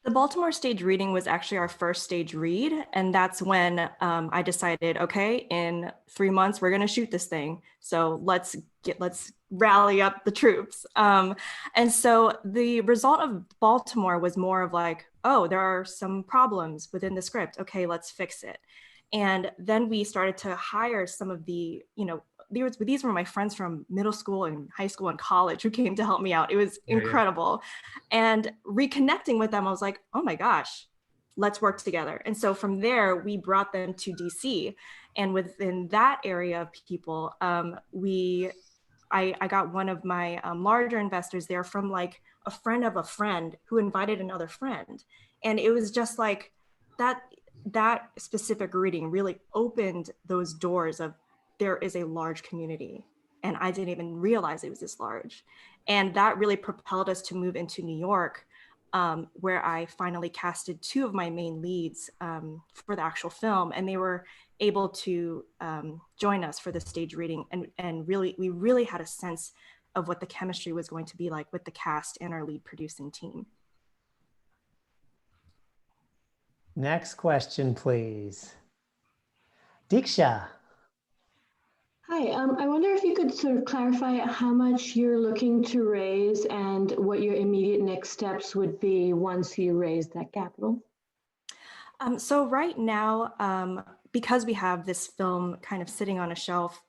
The Baltimore stage reading was actually our first stage read. And that's when I decided, okay, in 3 months, we're gonna shoot this thing. So let's rally up the troops. And so the result of Baltimore was more of like, oh, there are some problems within the script. Okay, let's fix it. And then we started to hire some of the, these were my friends from middle school and high school and college who came to help me out. It was incredible. And reconnecting with them, I was like, oh my gosh, let's work together. And so from there, we brought them to DC. And within that area of people, I got one of my larger investors there from like a friend of a friend who invited another friend. And it was just like that specific reading really opened those doors of there is a large community. And I didn't even realize it was this large. And that really propelled us to move into New York, where I finally casted 2 of my main leads for the actual film. And they were able to join us for the stage reading. And we really had a sense of what the chemistry was going to be like with the cast and our lead producing team. Next question, please. Diksha. Hi, I wonder if you could sort of clarify how much you're looking to raise and what your immediate next steps would be once you raise that capital. So right now, because we have this film kind of sitting on a shelf,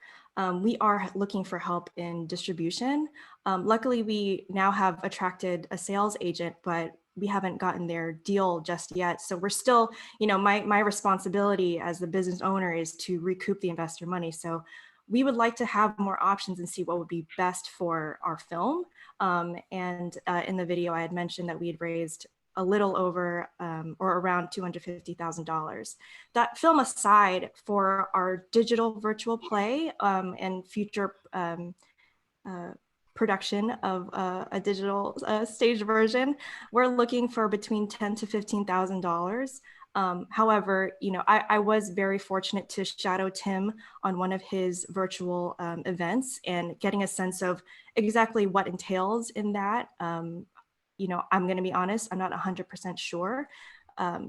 we are looking for help in distribution. Luckily, we now have attracted a sales agent, but we haven't gotten their deal just yet. So we're still, my responsibility as the business owner is to recoup the investor money. So we would like to have more options and see what would be best for our film. And in the video, I had mentioned that we had raised a little over or around $250,000. That film aside, for our digital virtual play and future production of a digital stage version, we're looking for between $10,000 to $15,000. However, I was very fortunate to shadow Tim on one of his virtual events and getting a sense of exactly what entails in that. I'm going to be honest, I'm not 100% sure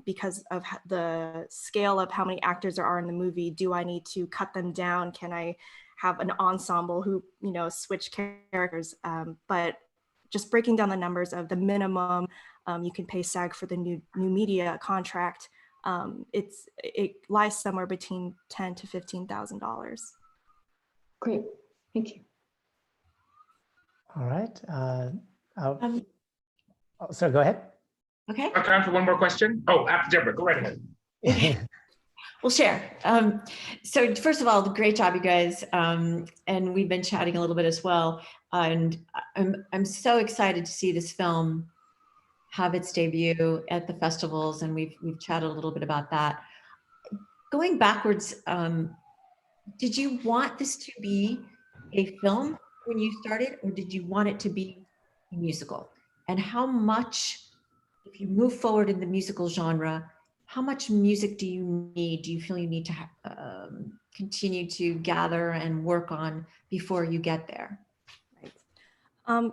because of the scale of how many actors there are in the movie. Do I need to cut them down? Can I have an ensemble who, switch characters? But just breaking down the numbers of the minimum you can pay SAG for the new media contract, it lies somewhere between $10,000 to $15,000. Great, thank you. All right. So go ahead. Okay. Time for one more question. Oh, after Deborah, go right ahead. We'll share. So first of all, great job, you guys. And we've been chatting a little bit as well. And I'm so excited to see this film have its debut at the festivals, and we've chatted a little bit about that. Going backwards, did you want this to be a film when you started, or did you want it to be a musical? And how much, if you move forward in the musical genre, how much music do you need? Do you feel you need to continue to gather and work on before you get there? Right.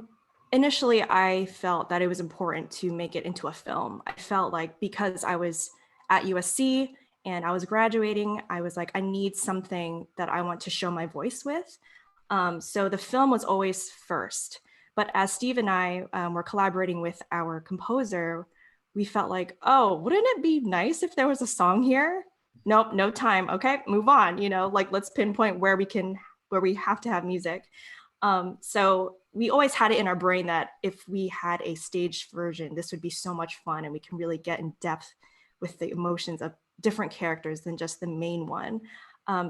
Initially, I felt that it was important to make it into a film. I felt like because I was at USC and I was graduating, I was like, I need something that I want to show my voice with. So the film was always first. But as Steve and I were collaborating with our composer, we felt like, oh, wouldn't it be nice if there was a song here? Nope, no time. Okay, move on. Let's pinpoint where we have to have music. So we always had it in our brain that if we had a staged version, this would be so much fun and we can really get in depth with the emotions of different characters than just the main one.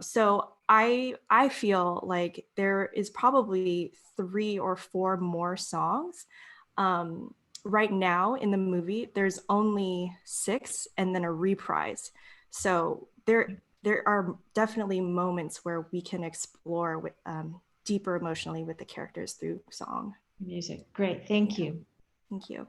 So I feel like there is probably 3 or 4 more songs. Right now in the movie, there's only 6 and then a reprise. So there are definitely moments where we can explore with, deeper emotionally with the characters through song. Music, great, thank you. Thank you.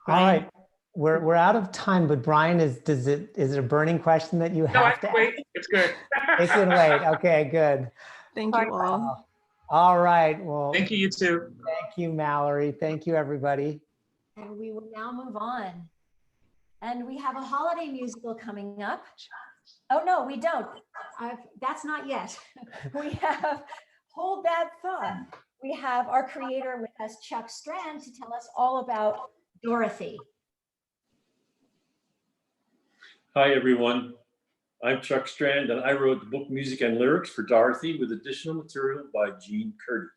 All right, we're out of time, but Brian, is it a burning question that you have? No, I can wait. It's good. It can wait. Okay, good. Thank you all. All right. Well, thank you, you too. Thank you, Mallory. Thank you, everybody. And we will now move on. And we have a holiday musical coming up. Oh, no, we don't. That's not yet. We have, hold that thought. We have our creator with us, Chuck Strand, to tell us all about Dorothy. Hi, everyone. I'm Chuck Strand, and I wrote the book music and lyrics for Dorothy with additional material by Gene Curdy.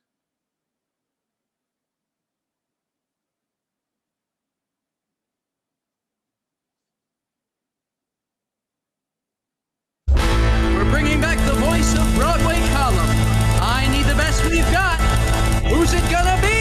We're bringing back the voice of Broadway column. I need the best we've got. Who's it gonna be?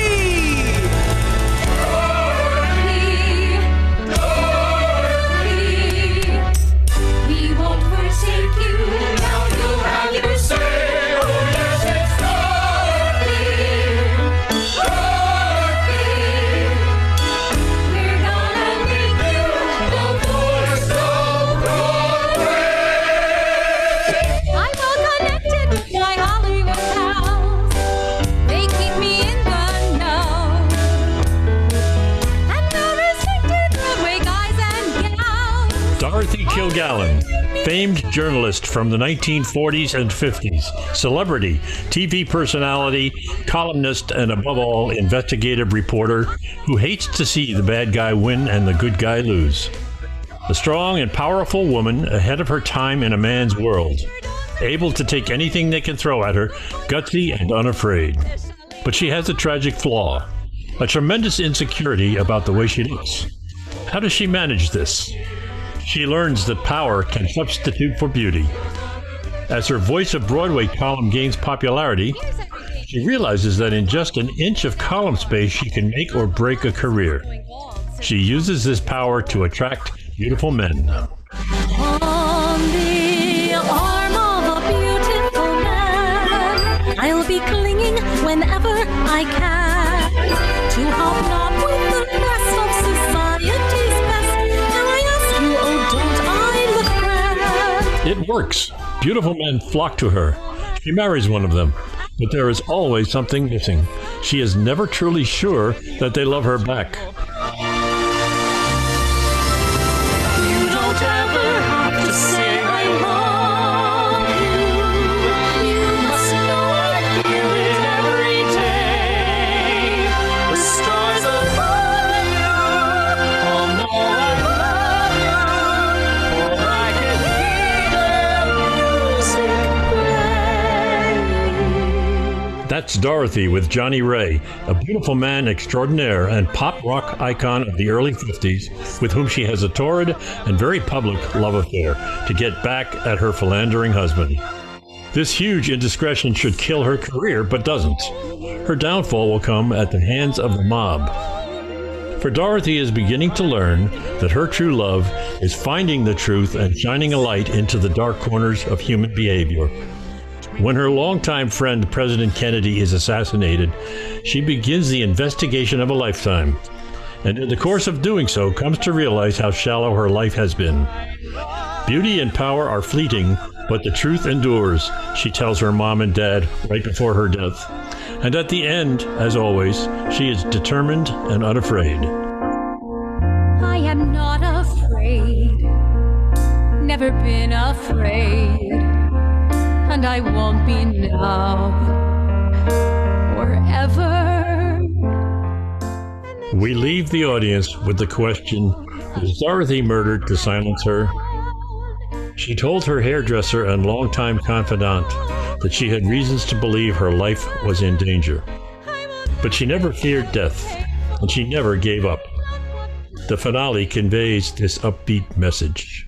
Dorothy Kilgallen, famed journalist from the 1940s and 50s, celebrity, TV personality, columnist, and above all, investigative reporter who hates to see the bad guy win and the good guy lose. A strong and powerful woman ahead of her time in a man's world, able to take anything they can throw at her, gutsy and unafraid. But she has a tragic flaw, a tremendous insecurity about the way she looks. How does she manage this? She learns that power can substitute for beauty. As her Voice of Broadway column gains popularity, she realizes that in just an inch of column space, she can make or break a career. She uses this power to attract beautiful men. On the arm of a beautiful man, I'll be clinging whenever I can to hobnob with the rest of society's best. Now I ask you, oh, don't I look grand? It works. Beautiful men flock to her. She marries one of them, but there is always something missing. She is never truly sure that they love her back. That's Dorothy with Johnny Ray, a beautiful man extraordinaire and pop rock icon of the early 50s, with whom she has a torrid and very public love affair to get back at her philandering husband. This huge indiscretion should kill her career, but doesn't. Her downfall will come at the hands of the mob. For Dorothy is beginning to learn that her true love is finding the truth and shining a light into the dark corners of human behavior. When her longtime friend President Kennedy is assassinated, she begins the investigation of a lifetime, and in the course of doing so comes to realize how shallow her life has been. Beauty and power are fleeting, but the truth endures, she tells her mom and dad right before her death. And at the end, as always, she is determined and unafraid. I am not afraid, never been afraid, and I won't be now or ever. We leave the audience with the question, was Dorothy murdered to silence her? She told her hairdresser and longtime confidant that she had reasons to believe her life was in danger. But she never feared death, and she never gave up. The finale conveys this upbeat message.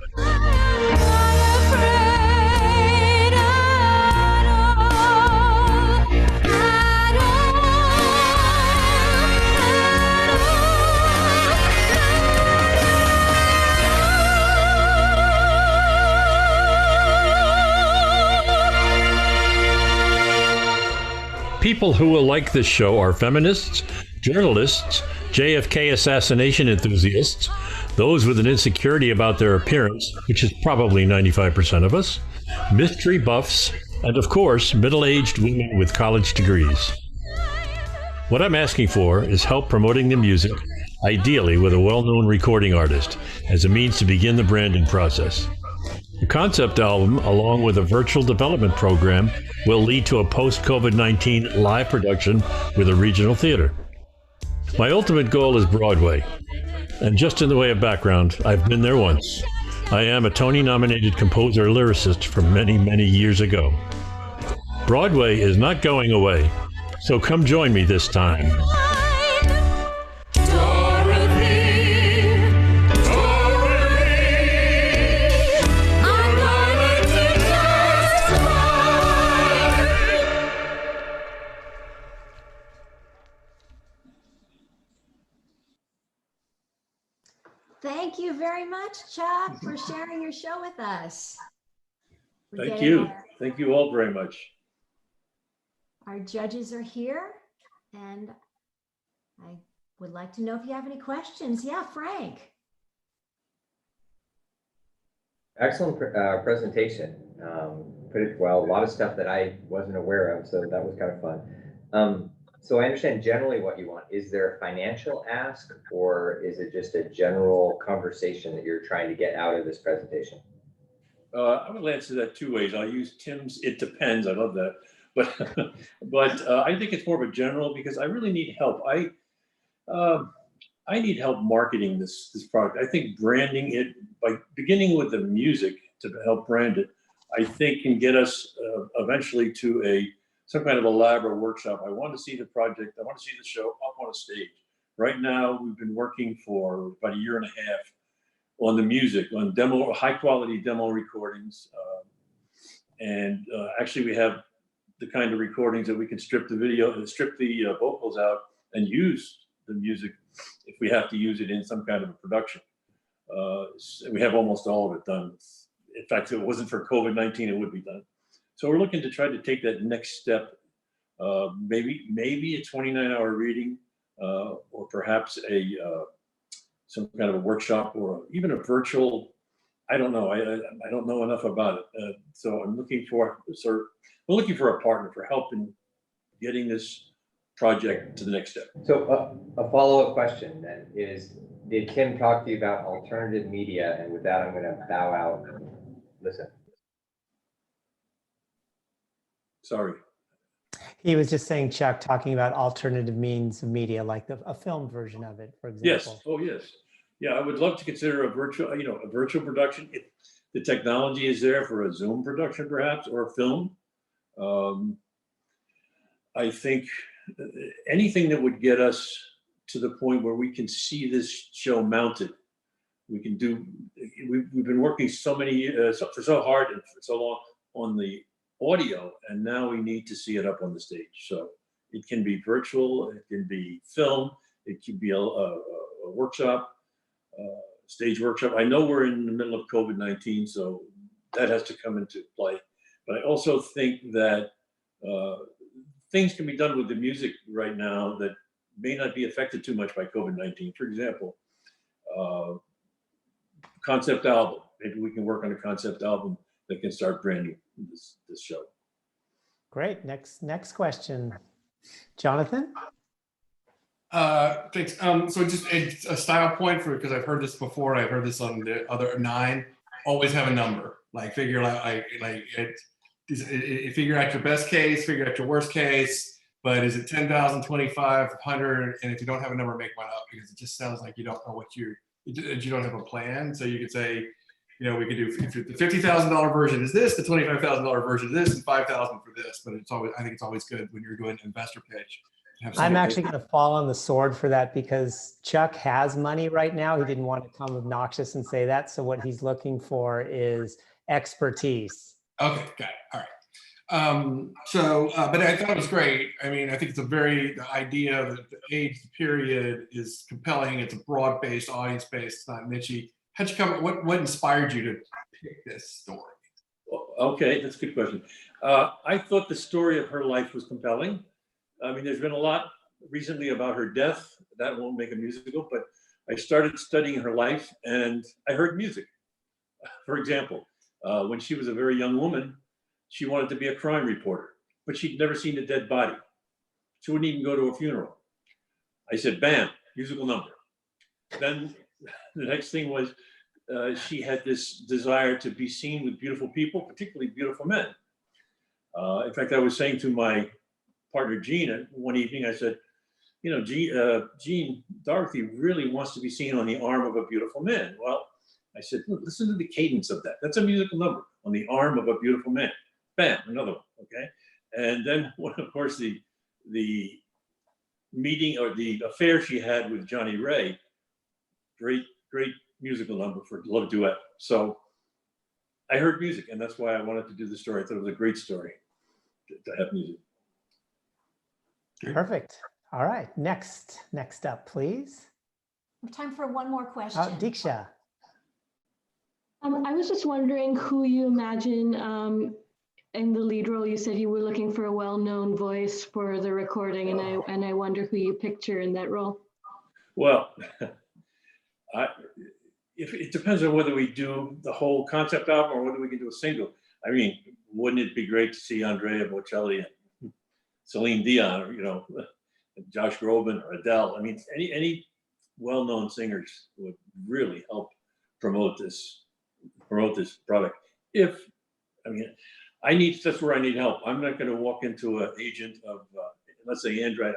People who will like this show are feminists, journalists, JFK assassination enthusiasts, those with an insecurity about their appearance, which is probably 95% of us, mystery buffs, and of course, middle-aged women with college degrees. What I'm asking for is help promoting the music, ideally with a well-known recording artist, as a means to begin the branding process. The concept album, along with a virtual development program, will lead to a post-COVID-19 live production with a regional theater. My ultimate goal is Broadway. And just in the way of background, I've been there once. I am a Tony-nominated composer-lyricist from many, many years ago. Broadway is not going away, so come join me this time. Thank you very much, Chuck, for sharing your show with us. Thank you. Thank you all very much. Our judges are here, and I would like to know if you have any questions. Yeah, Frank. Excellent presentation. Put it well, a lot of stuff that I wasn't aware of, so that was kind of fun. So I understand generally what you want. Is there a financial ask, or is it just a general conversation that you're trying to get out of this presentation? I will answer that two ways. I'll use Tim's "it depends." I love that, but I think it's more of a general, because I really need help. I need help marketing this product. I think branding it, by beginning with the music to help brand it, I think can get us eventually to some kind of elaborate workshop. I want to see the project. I want to see the show up on a stage. Right now, we've been working for about 1.5 years on the music, on high quality demo recordings. Actually, we have the kind of recordings that we can strip the vocals out and use the music if we have to use it in some kind of a production. We have almost all of it done. In fact, if it wasn't for COVID-19, it would be done. So we're looking to try to take that next step, maybe a 29-hour reading, or perhaps some kind of a workshop, or even a virtual. I don't know. I don't know enough about it. So I'm looking for a partner for help in getting this project to the next step. So a follow-up question then is, did Tim talk to you about alternative media? And with that, I'm going to bow out and listen. Sorry. He was just saying, Chuck, talking about alternative means of media, like a film version of it, for example. Yes. Oh, yes. Yeah, I would love to consider a virtual production. If the technology is there for a Zoom production, perhaps, or a film. I think anything that would get us to the point where we can see this show mounted. We can do, we've been working so hard and for so long on the audio, and now we need to see it up on the stage. So it can be virtual, it can be film, it can be a workshop, stage workshop. I know we're in the middle of COVID-19, so that has to come into play. But I also think that things can be done with the music right now that may not be affected too much by COVID-19. For example, concept album. Maybe we can work on a concept album that can start branding this show. Great. Next question, Jonathan. Thanks. So just a style point for, because I've heard this before, I've heard this on the other 9. Always have a number. Like figure out figure out your best case, figure out your worst case. But is it 10,000, 25, 100? And if you don't have a number, make one up, because it just sounds like you don't know what you don't have a plan. So you could say, you know, we could do the $50,000 version is this, the $25,000 version is this, and $5,000 for this. But it's always, I think it's always good when you're doing an investor pitch. I'm actually going to fall on the sword for that, because Chuck has money right now. He didn't want to come obnoxious and say that. So what he's looking for is expertise. Okay, got it. All right. But I thought it was great. I mean, I think it's the idea that the age, the period is compelling. It's a broad-based, audience-based, it's not niche-y. How'd you come, what inspired you to pick this story? Okay, that's a good question. I thought the story of her life was compelling. I mean, there's been a lot recently about her death. That won't make a musical, but I started studying her life and I heard music. For example, when she was a very young woman, she wanted to be a crime reporter, but she'd never seen a dead body. She wouldn't even go to a funeral. I said, bam, musical number. Then the next thing was she had this desire to be seen with beautiful people, particularly beautiful men. In fact, I was saying to my partner, Gene, one evening, I said, you know, Gene, Dorothy really wants to be seen on the arm of a beautiful man. Well, I said, look, listen to the cadence of that. That's a musical number, on the arm of a beautiful man. Bam, another one, okay? And then, of course, the meeting or the affair she had with Johnny Ray, great musical number for love duet. So I heard music, and that's why I wanted to do the story. I thought it was a great story to have music. Perfect. All right, next up, please. We have time for one more question. Diksha. I was just wondering who you imagine in the lead role. You said you were looking for a well-known voice for the recording, and I wonder who you picture in that role. Well, it depends on whether we do the whole concept album or whether we can do a single. I mean, wouldn't it be great to see Andrea Bocelli and Celine Dion, you know, Josh Groban or Adele? I mean, any well-known singers would really help promote this product. That's where I need help. I'm not going to walk into an agent of, let's say Andrea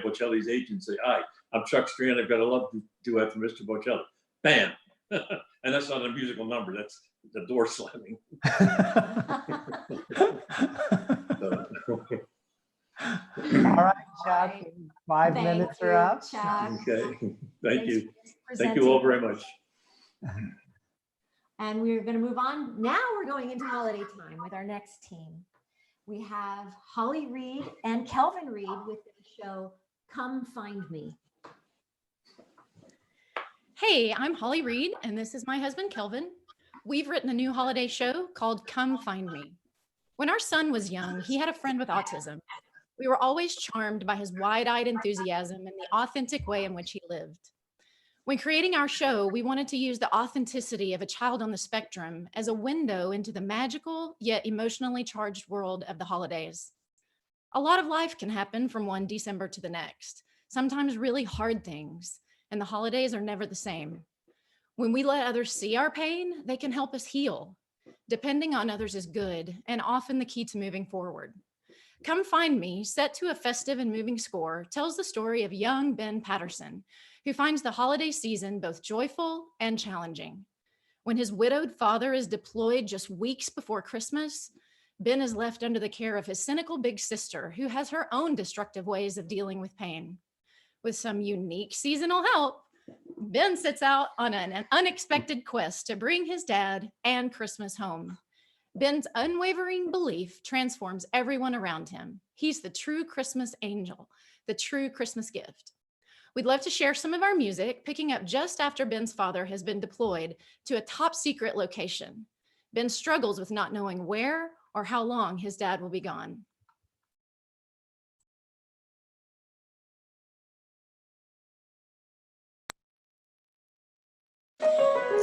Bocelli's agent and say, hi, I'm Chuck Strand. I've got a love duet for Mr. Bocelli. Bam. And that's not a musical number. That's the door slamming. All right, Chuck, 5 minutes are up. Chuck. Okay, thank you. Thank you all very much. And we're going to move on. Now we're going into holiday time with our next team. We have Holly Reed and Kelvin Reed with the show Come Find Me. Hey, I'm Holly Reed, and this is my husband, Kelvin. We've written a new holiday show called Come Find Me. When our son was young, he had a friend with autism. We were always charmed by his wide-eyed enthusiasm and the authentic way in which he lived. When creating our show, we wanted to use the authenticity of a child on the spectrum as a window into the magical yet emotionally charged world of the holidays. A lot of life can happen from one December to the next, sometimes really hard things, and the holidays are never the same. When we let others see our pain, they can help us heal. Depending on others is good and often the key to moving forward. Come Find Me, set to a festive and moving score, tells the story of young Ben Patterson, who finds the holiday season both joyful and challenging. When his widowed father is deployed just weeks before Christmas, Ben is left under the care of his cynical big sister, who has her own destructive ways of dealing with pain. With some unique seasonal help, Ben sets out on an unexpected quest to bring his dad and Christmas home. Ben's unwavering belief transforms everyone around him. He's the true Christmas angel, the true Christmas gift. We'd love to share some of our music, picking up just after Ben's father has been deployed to a top secret location. Ben struggles with not knowing where or how long his dad will be gone.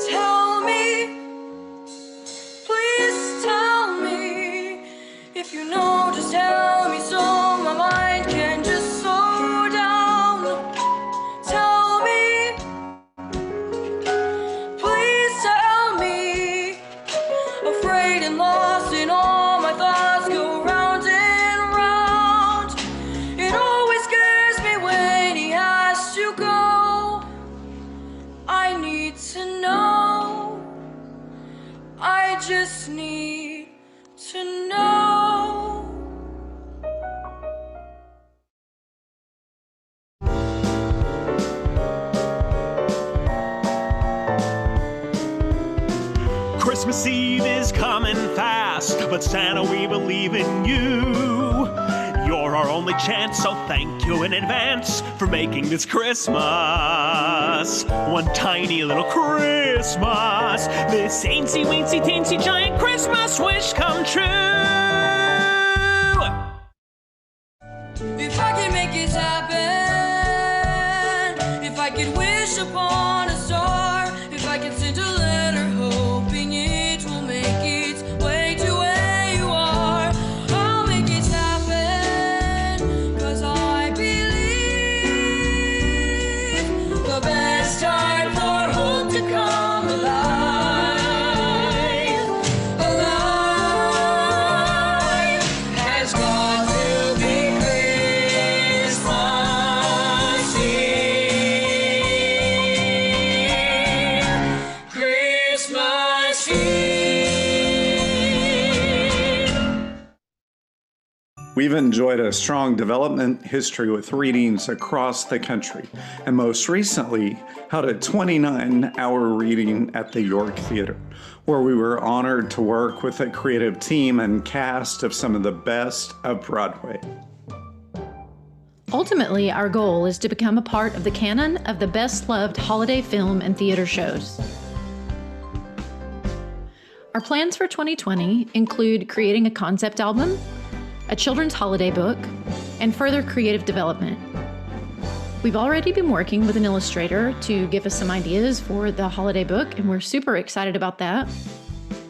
Tell me, please tell me, if you know, just tell me so my mind can just slow down. Tell me, please tell me, afraid and lost in all my thoughts go round and round. It always scares me when he has to go. I need to know, I just need to know. Christmas Eve is coming fast, but Santa, we believe in you. You're our only chance, so thank you in advance for making this Christmas one tiny little Christmas. This teensy weensy teensy giant Christmas wish come true. If I can make it happen, if I could wish upon a star, if I can send a letter hoping it will make its way to where you are, I'll make it happen, 'cause I believe the best time for hope to come alive, alive, has got to be Christmas Eve, Christmas Eve. We've enjoyed a strong development history with readings across the country, and most recently held a 29-hour reading at the York Theatre, where we were honored to work with a creative team and cast of some of the best of Broadway. Ultimately, our goal is to become a part of the canon of the best-loved holiday film and theater shows. Our plans for 2020 include creating a concept album, a children's holiday book, and further creative development. We've already been working with an illustrator to give us some ideas for the holiday book, and we're super excited about that.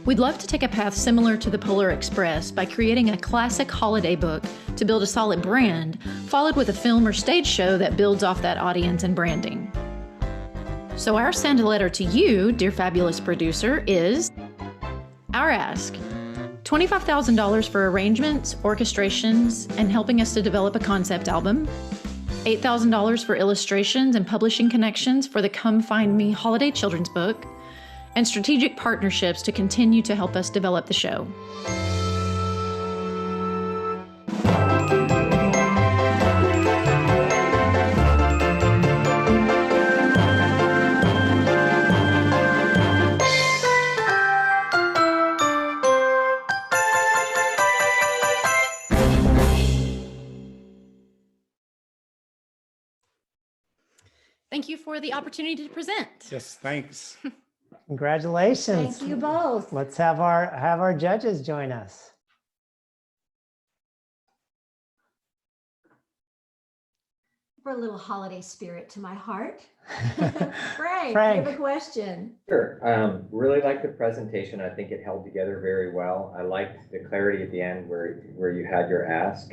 We'd love to take a path similar to the Polar Express by creating a classic holiday book to build a solid brand, followed with a film or stage show that builds off that audience and branding. So our Santa letter to you, dear fabulous producer, is our ask: $25,000 for arrangements, orchestrations, and helping us to develop a concept album, $8,000 for illustrations and publishing connections for the Come Find Me holiday children's book, and strategic partnerships to continue to help us develop the show. Thank you for the opportunity to present. Yes, thanks. Congratulations. Thank you both. Let's have our judges join us. For a little holiday spirit to my heart. Frank, Frank. you have a question. Sure. Really liked the presentation. I think it held together very well. I liked the clarity at the end where you had your ask.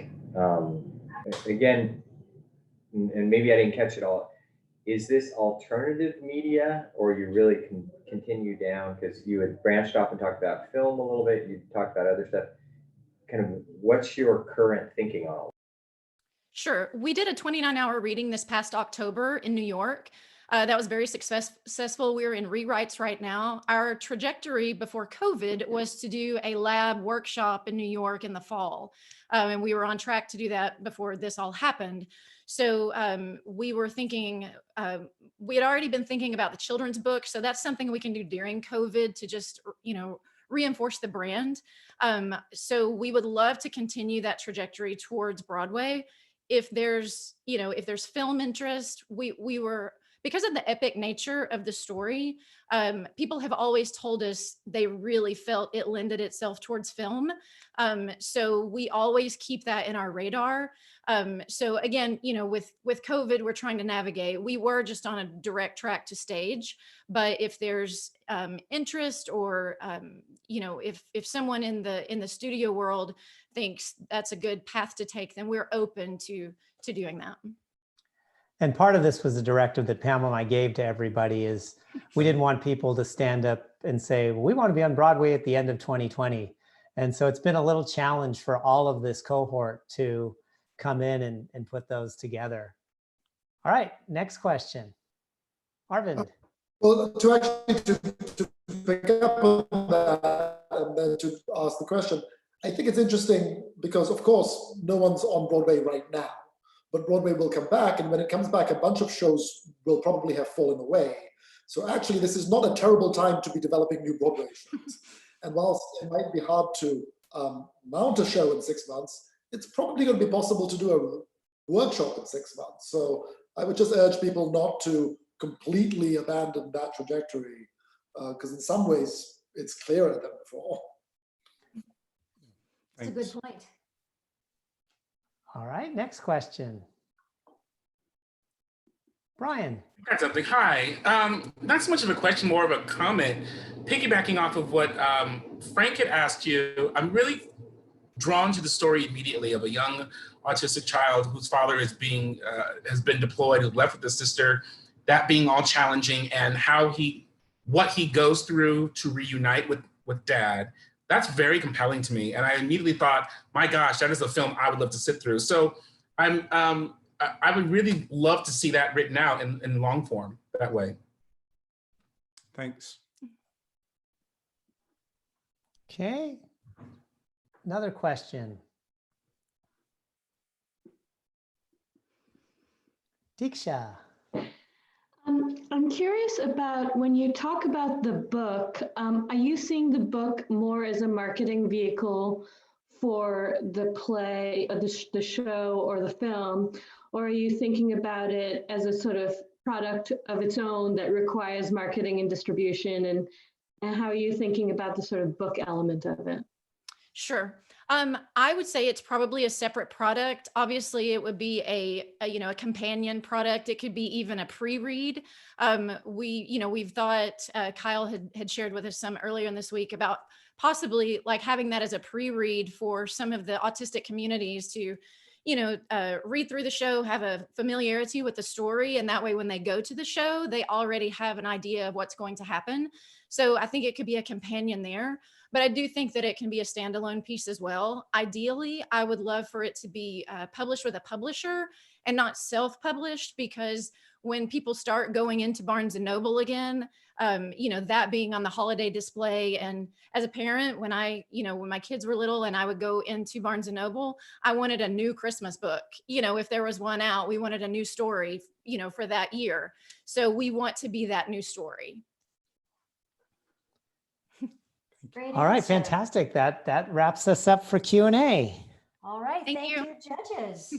Again, and maybe I didn't catch it all. Is this alternative media, or you really can continue down, because you had branched off and talked about film a little bit, you talked about other stuff. Kind of what's your current thinking on all? Sure. We did a 29-hour reading this past October in New York. That was very successful. We're in rewrites right now. Our trajectory before COVID was to do a lab workshop in New York in the fall. And we were on track to do that before this all happened. So we were thinking, we had already been thinking about the children's book. So that's something we can do during COVID to just, reinforce the brand. So we would love to continue that trajectory towards Broadway. If there's film interest, we were, because of the epic nature of the story, people have always told us they really felt it lended itself towards film. So we always keep that in our radar. So again, with COVID, we're trying to navigate. We were just on a direct track to stage, but if there's interest or, if someone in the studio world thinks that's a good path to take, then we're open to doing that. And part of this was a directive that Pamela and I gave to everybody is we didn't want people to stand up and say, well, we want to be on Broadway at the end of 2020. And so it's been a little challenge for all of this cohort to come in and put those together. All right, next question. Arvind. Well, to pick up on that and then to ask the question, I think it's interesting because, of course, no one's on Broadway right now. But Broadway will come back, and when it comes back, a bunch of shows will probably have fallen away. So actually, this is not a terrible time to be developing new Broadway shows. And whilst it might be hard to mount a show in 6 months, it's probably going to be possible to do a workshop in 6 months. So I would just urge people not to completely abandon that trajectory, because in some ways, it's clearer than before. That's a good point. All right, next question. Brian. Got something. Hi. Not so much of a question, more of a comment. Piggybacking off of what Frank had asked you, I'm really drawn to the story immediately of a young autistic child whose father has been deployed, who's left with his sister, that being all challenging, and what he goes through to reunite with dad. That's very compelling to me. And I immediately thought, my gosh, that is a film I would love to sit through. So I would really love to see that written out in long form that way. Thanks. Okay. Another question. Diksha. I'm curious about when you talk about the book, are you seeing the book more as a marketing vehicle for the play or the show or the film, or are you thinking about it as a sort of product of its own that requires marketing and distribution, and how are you thinking about the sort of book element of it? Sure. I would say it's probably a separate product. Obviously, it would be a companion product. It could be even a pre-read. We've thought, Kyle had shared with us some earlier in this week about possibly like having that as a pre-read for some of the autistic communities to, read through the show, have a familiarity with the story. And that way, when they go to the show, they already have an idea of what's going to happen. So I think it could be a companion there. But I do think that it can be a standalone piece as well. Ideally, I would love for it to be published with a publisher and not self-published, because when people start going into Barnes and Noble again, that being on the holiday display. And as a parent, when my kids were little and I would go into Barnes and Noble, I wanted a new Christmas book. If there was one out, we wanted a new story, for that year. So we want to be that new story. All right, fantastic. That wraps us up for Q&A. All right, thank you, judges.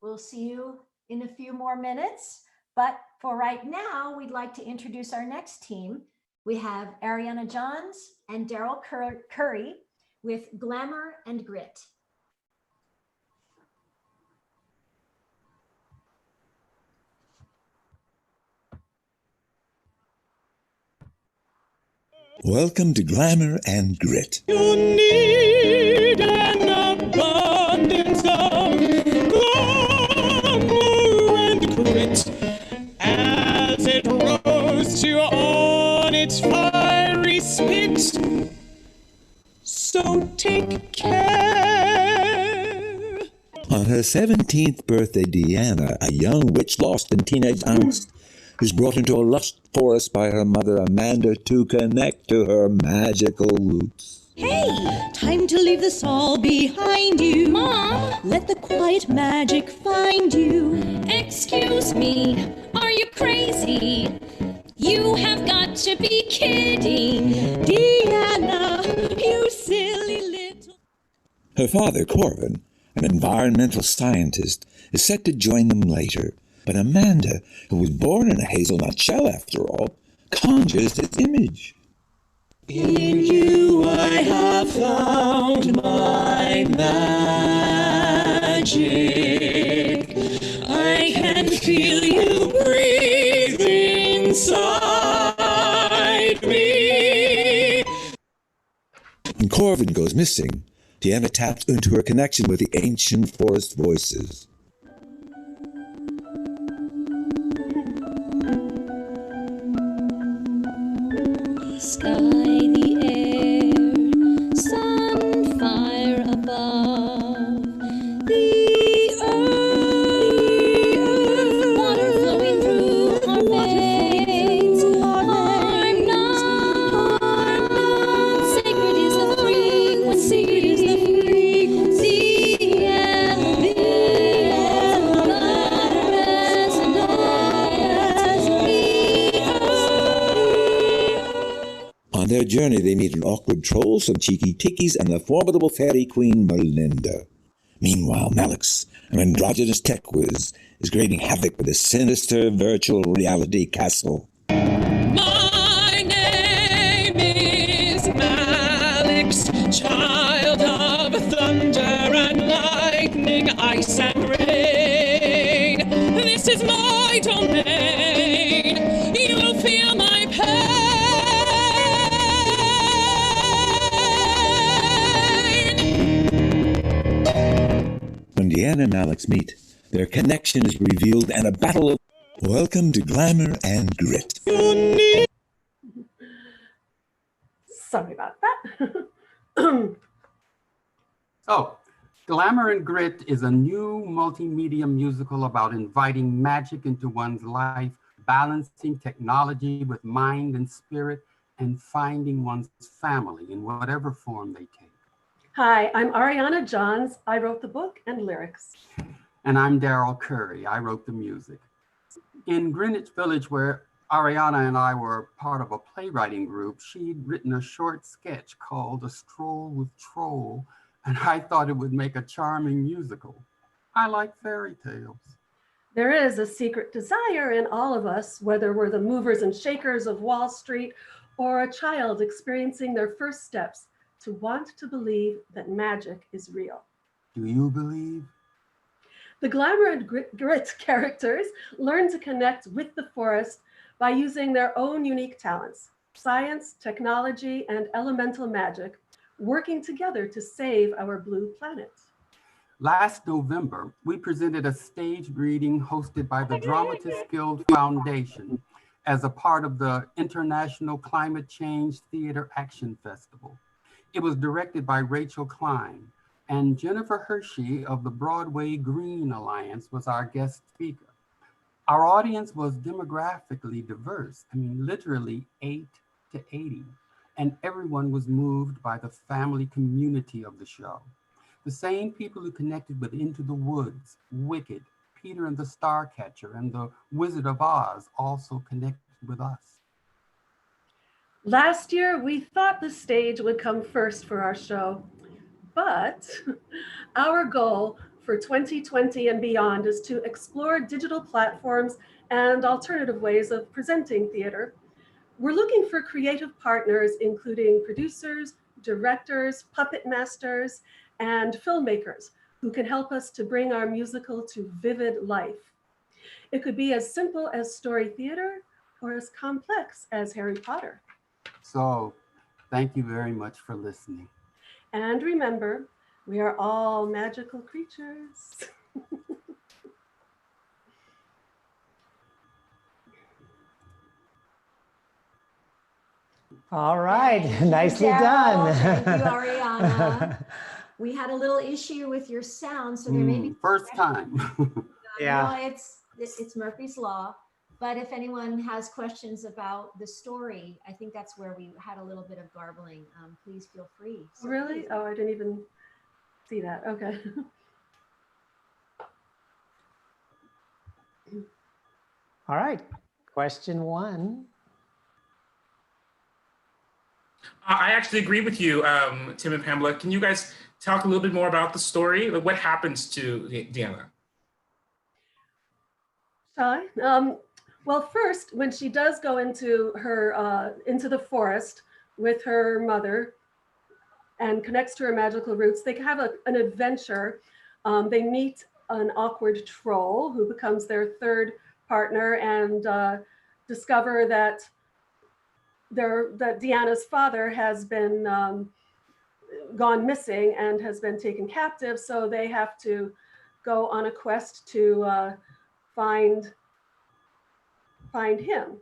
We'll see you in a few more minutes. But for right now, we'd like to introduce our next team. We have Ariana Johns and Daryl Curry with Glamour and Grit. Welcome to Glamour and Grit. You need an abundance of glamour and grit as it roasts you on its fiery spit. So take care. On her 17th birthday, Deanna, a young witch lost in teenage angst, who's brought into a lush forest by her mother Amanda to connect to her magical roots. Hey, time to leave this all behind you. Mom, let the quiet magic find you. Excuse me, are you crazy? You have got to be kidding. Deanna, you silly little... Her father, Corvin, an environmental scientist, is set to join them later. But Amanda, who was born in a hazelnut shell after all, conjures its image. In you I have found my magic. I can feel you breathe inside me. When Corvin goes missing, Deanna taps into her connection with the ancient forest voices. Sky, the air, sun, fire above, the earth, water flowing through our veins. Harm not, sacred is the frequency, the On their journey, they meet an awkward troll, some cheeky tickies, and the formidable fairy queen Melinda. Meanwhile, Malix, an androgynous tech whiz, is creating havoc with a sinister virtual reality castle. My name is Malix, child of thunder and lightning, ice and rain. This is my domain. You will feel my pain. When Deanna and Malix meet, their connection is revealed and a battle of... Welcome to Glamour and Grit. Sorry about that. Oh, Glamour and Grit is a new multimedia musical about inviting magic into one's life, balancing technology with mind and spirit, and finding one's family in whatever form they take. Hi, I'm Ariana Johns. I wrote the book and lyrics. And I'm Daryl Curry. I wrote the music. In Greenwich Village, where Ariana and I were part of a playwriting group, she'd written a short sketch called A Stroll with Troll, and I thought it would make a charming musical. I like fairy tales. There is a secret desire in all of us, whether we're the movers and shakers of Wall Street or a child experiencing their first steps, to want to believe that magic is real. Do you believe? The Glamour and Grit characters learn to connect with the forest by using their own unique talents, science, technology, and elemental magic, working together to save our blue planet. Last November, we presented a staged reading hosted by the Dramatists Guild Foundation as a part of the International Climate Change Theatre Action Festival. It was directed by Rachel Klein, and Jennifer Hershey of the Broadway Green Alliance was our guest speaker. Our audience was demographically diverse, literally 8 to 80, and everyone was moved by the family community of the show. The same people who connected with Into the Woods, Wicked, Peter and the Starcatcher, and the Wizard of Oz also connected with us. Last year, we thought the stage would come first for our show, but our goal for 2020 and beyond is to explore digital platforms and alternative ways of presenting theater. We're looking for creative partners, including producers, directors, puppet masters, and filmmakers who can help us to bring our musical to vivid life. It could be as simple as story theater or as complex as Harry Potter. So, thank you very much for listening. And remember, we are all magical creatures. All right, Thank you, nicely Daryl. done. Thank you, Ariana. We had a little issue with your sound, so there may be First time. Yeah. No, it's Murphy's Law. But if anyone has questions about the story, I think that's where we had a little bit of garbling. Please feel free. So Really? please. Oh, I didn't even see that. Okay. All right, question one. I actually agree with you, Tim and Pamela. Can you guys talk a little bit more about the story? Like, what happens to Deanna? Shall I? Well, first, when she does go into into the forest with her mother and connects to her magical roots, they have an adventure. They meet an awkward troll who becomes their third partner and discover that Deanna's father has been gone missing and has been taken captive. So they have to go on a quest to find him.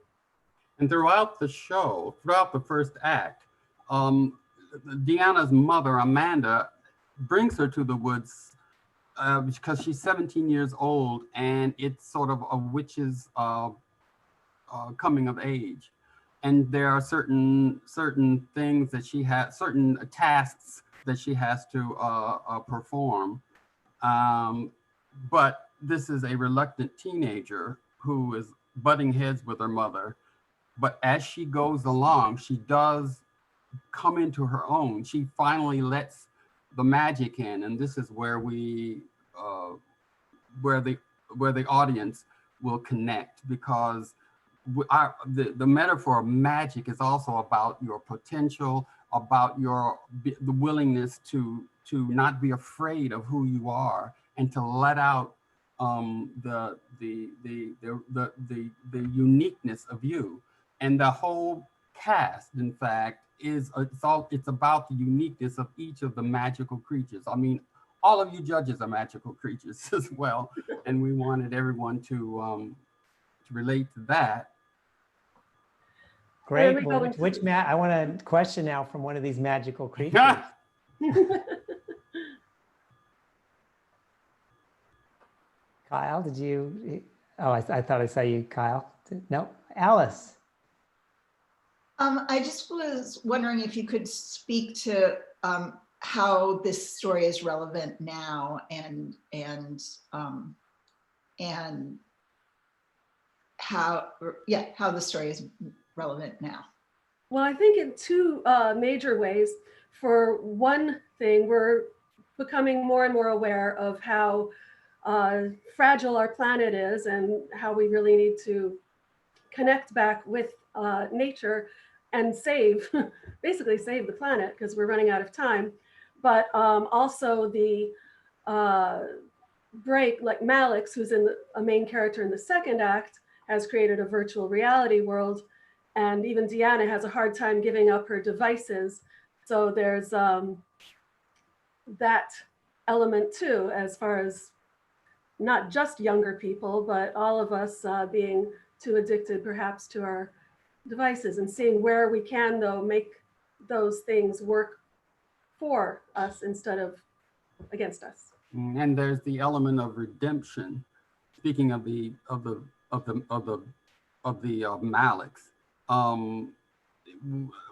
And throughout the show, throughout the first act, Deanna's mother, Amanda, brings her to the woods because she's 17 years old, and it's sort of a witch's coming of age. And there are certain things that she has, certain tasks that she has to perform. But this is a reluctant teenager who is butting heads with her mother. But as she goes along, she does come into her own. She finally lets the magic in, and this is where we, where the audience will connect, because the metaphor of magic is also about your potential, about the willingness to not be afraid of who you are, and to let out the uniqueness of you. And the whole cast, in fact, it's about the uniqueness of each of the magical creatures. I mean, all of you judges are magical creatures as well, and we wanted everyone to relate to that. Great. Well, I want a question now from one of these magical creatures. Kyle, did you? Oh, I thought I saw you, Kyle. No, Alice. I just was wondering if you could speak to how this story is relevant now, and how the story is relevant now. Well, I think in two major ways. For one thing, we're becoming more and more aware of how fragile our planet is, and how we really need to connect back with nature and basically save the planet, because we're running out of time. But also the break, like Malix, who's a main character in the second act, has created a virtual reality world. And even Deanna has a hard time giving up her devices. So there's that element too, as far as not just younger people, but all of us being too addicted perhaps to our devices, and seeing where we can, though, make those things work for us instead of against us. And there's the element of redemption. Speaking of the Malix,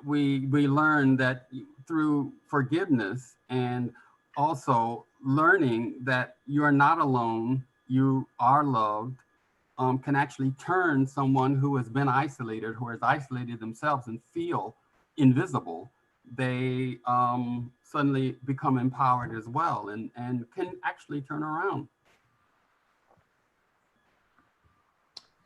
we learn that through forgiveness, and also learning that you are not alone, you are loved, can actually turn someone who has been isolated, who has isolated themselves and feel invisible. They suddenly become empowered as well, and can actually turn around.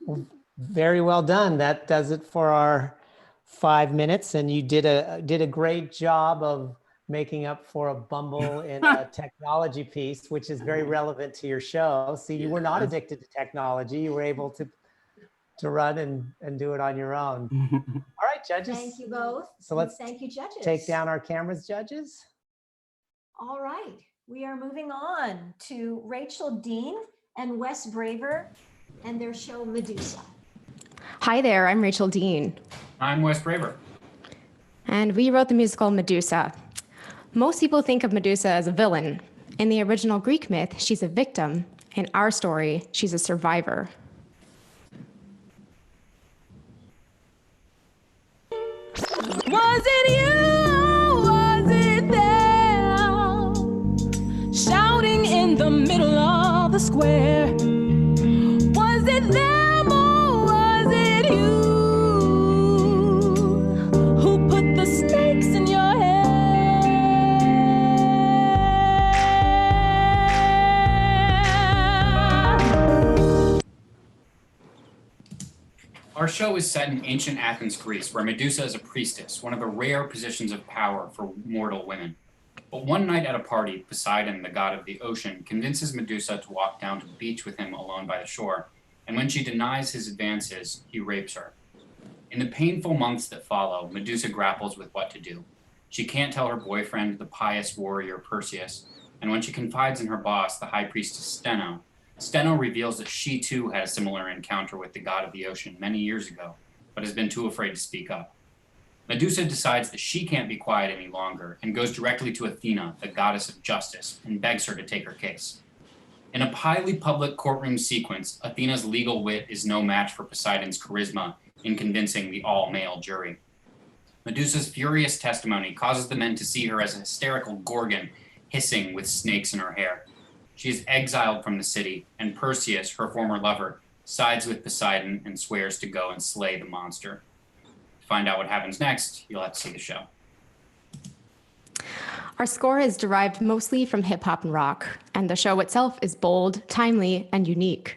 Well, very well done. That does it for our 5 minutes, and you did a great job of making up for a bumble in a technology piece, which is very relevant to your show. See, you were not addicted to technology. You were able to run and do it on your own. All right, judges. Thank you both. So let's thank you, judges. Take down our cameras, judges. All right, we are moving on to Rachel Dean and Wes Braver and their show Medusa. Hi there, I'm Rachel Dean. I'm Wes Braver. And we wrote the musical Medusa. Most people think of Medusa as a villain. In the original Greek myth, she's a victim. In our story, she's a survivor. Was it you? Was it them? Shouting in the middle of the square. Was it them or was it you who put the snakes in your hair? Our show is set in ancient Athens, Greece, where Medusa is a priestess, one of the rare positions of power for mortal women. But one night at a party, Poseidon, the god of the ocean, convinces Medusa to walk down to the beach with him alone by the shore, and when she denies his advances, he rapes her. In the painful months that follow, Medusa grapples with what to do. She can't tell her boyfriend, the pious warrior Perseus, and when she confides in her boss, the high priestess Steno reveals that she too had a similar encounter with the god of the ocean many years ago, but has been too afraid to speak up. Medusa decides that she can't be quiet any longer and goes directly to Athena, the goddess of justice, and begs her to take her case. In a highly public courtroom sequence, Athena's legal wit is no match for Poseidon's charisma in convincing the all-male jury. Medusa's furious testimony causes the men to see her as a hysterical gorgon hissing with snakes in her hair. She is exiled from the city, and Perseus, her former lover, sides with Poseidon and swears to go and slay the monster. To find out what happens next, you'll have to see the show. Our score is derived mostly from hip hop and rock, and the show itself is bold, timely, and unique.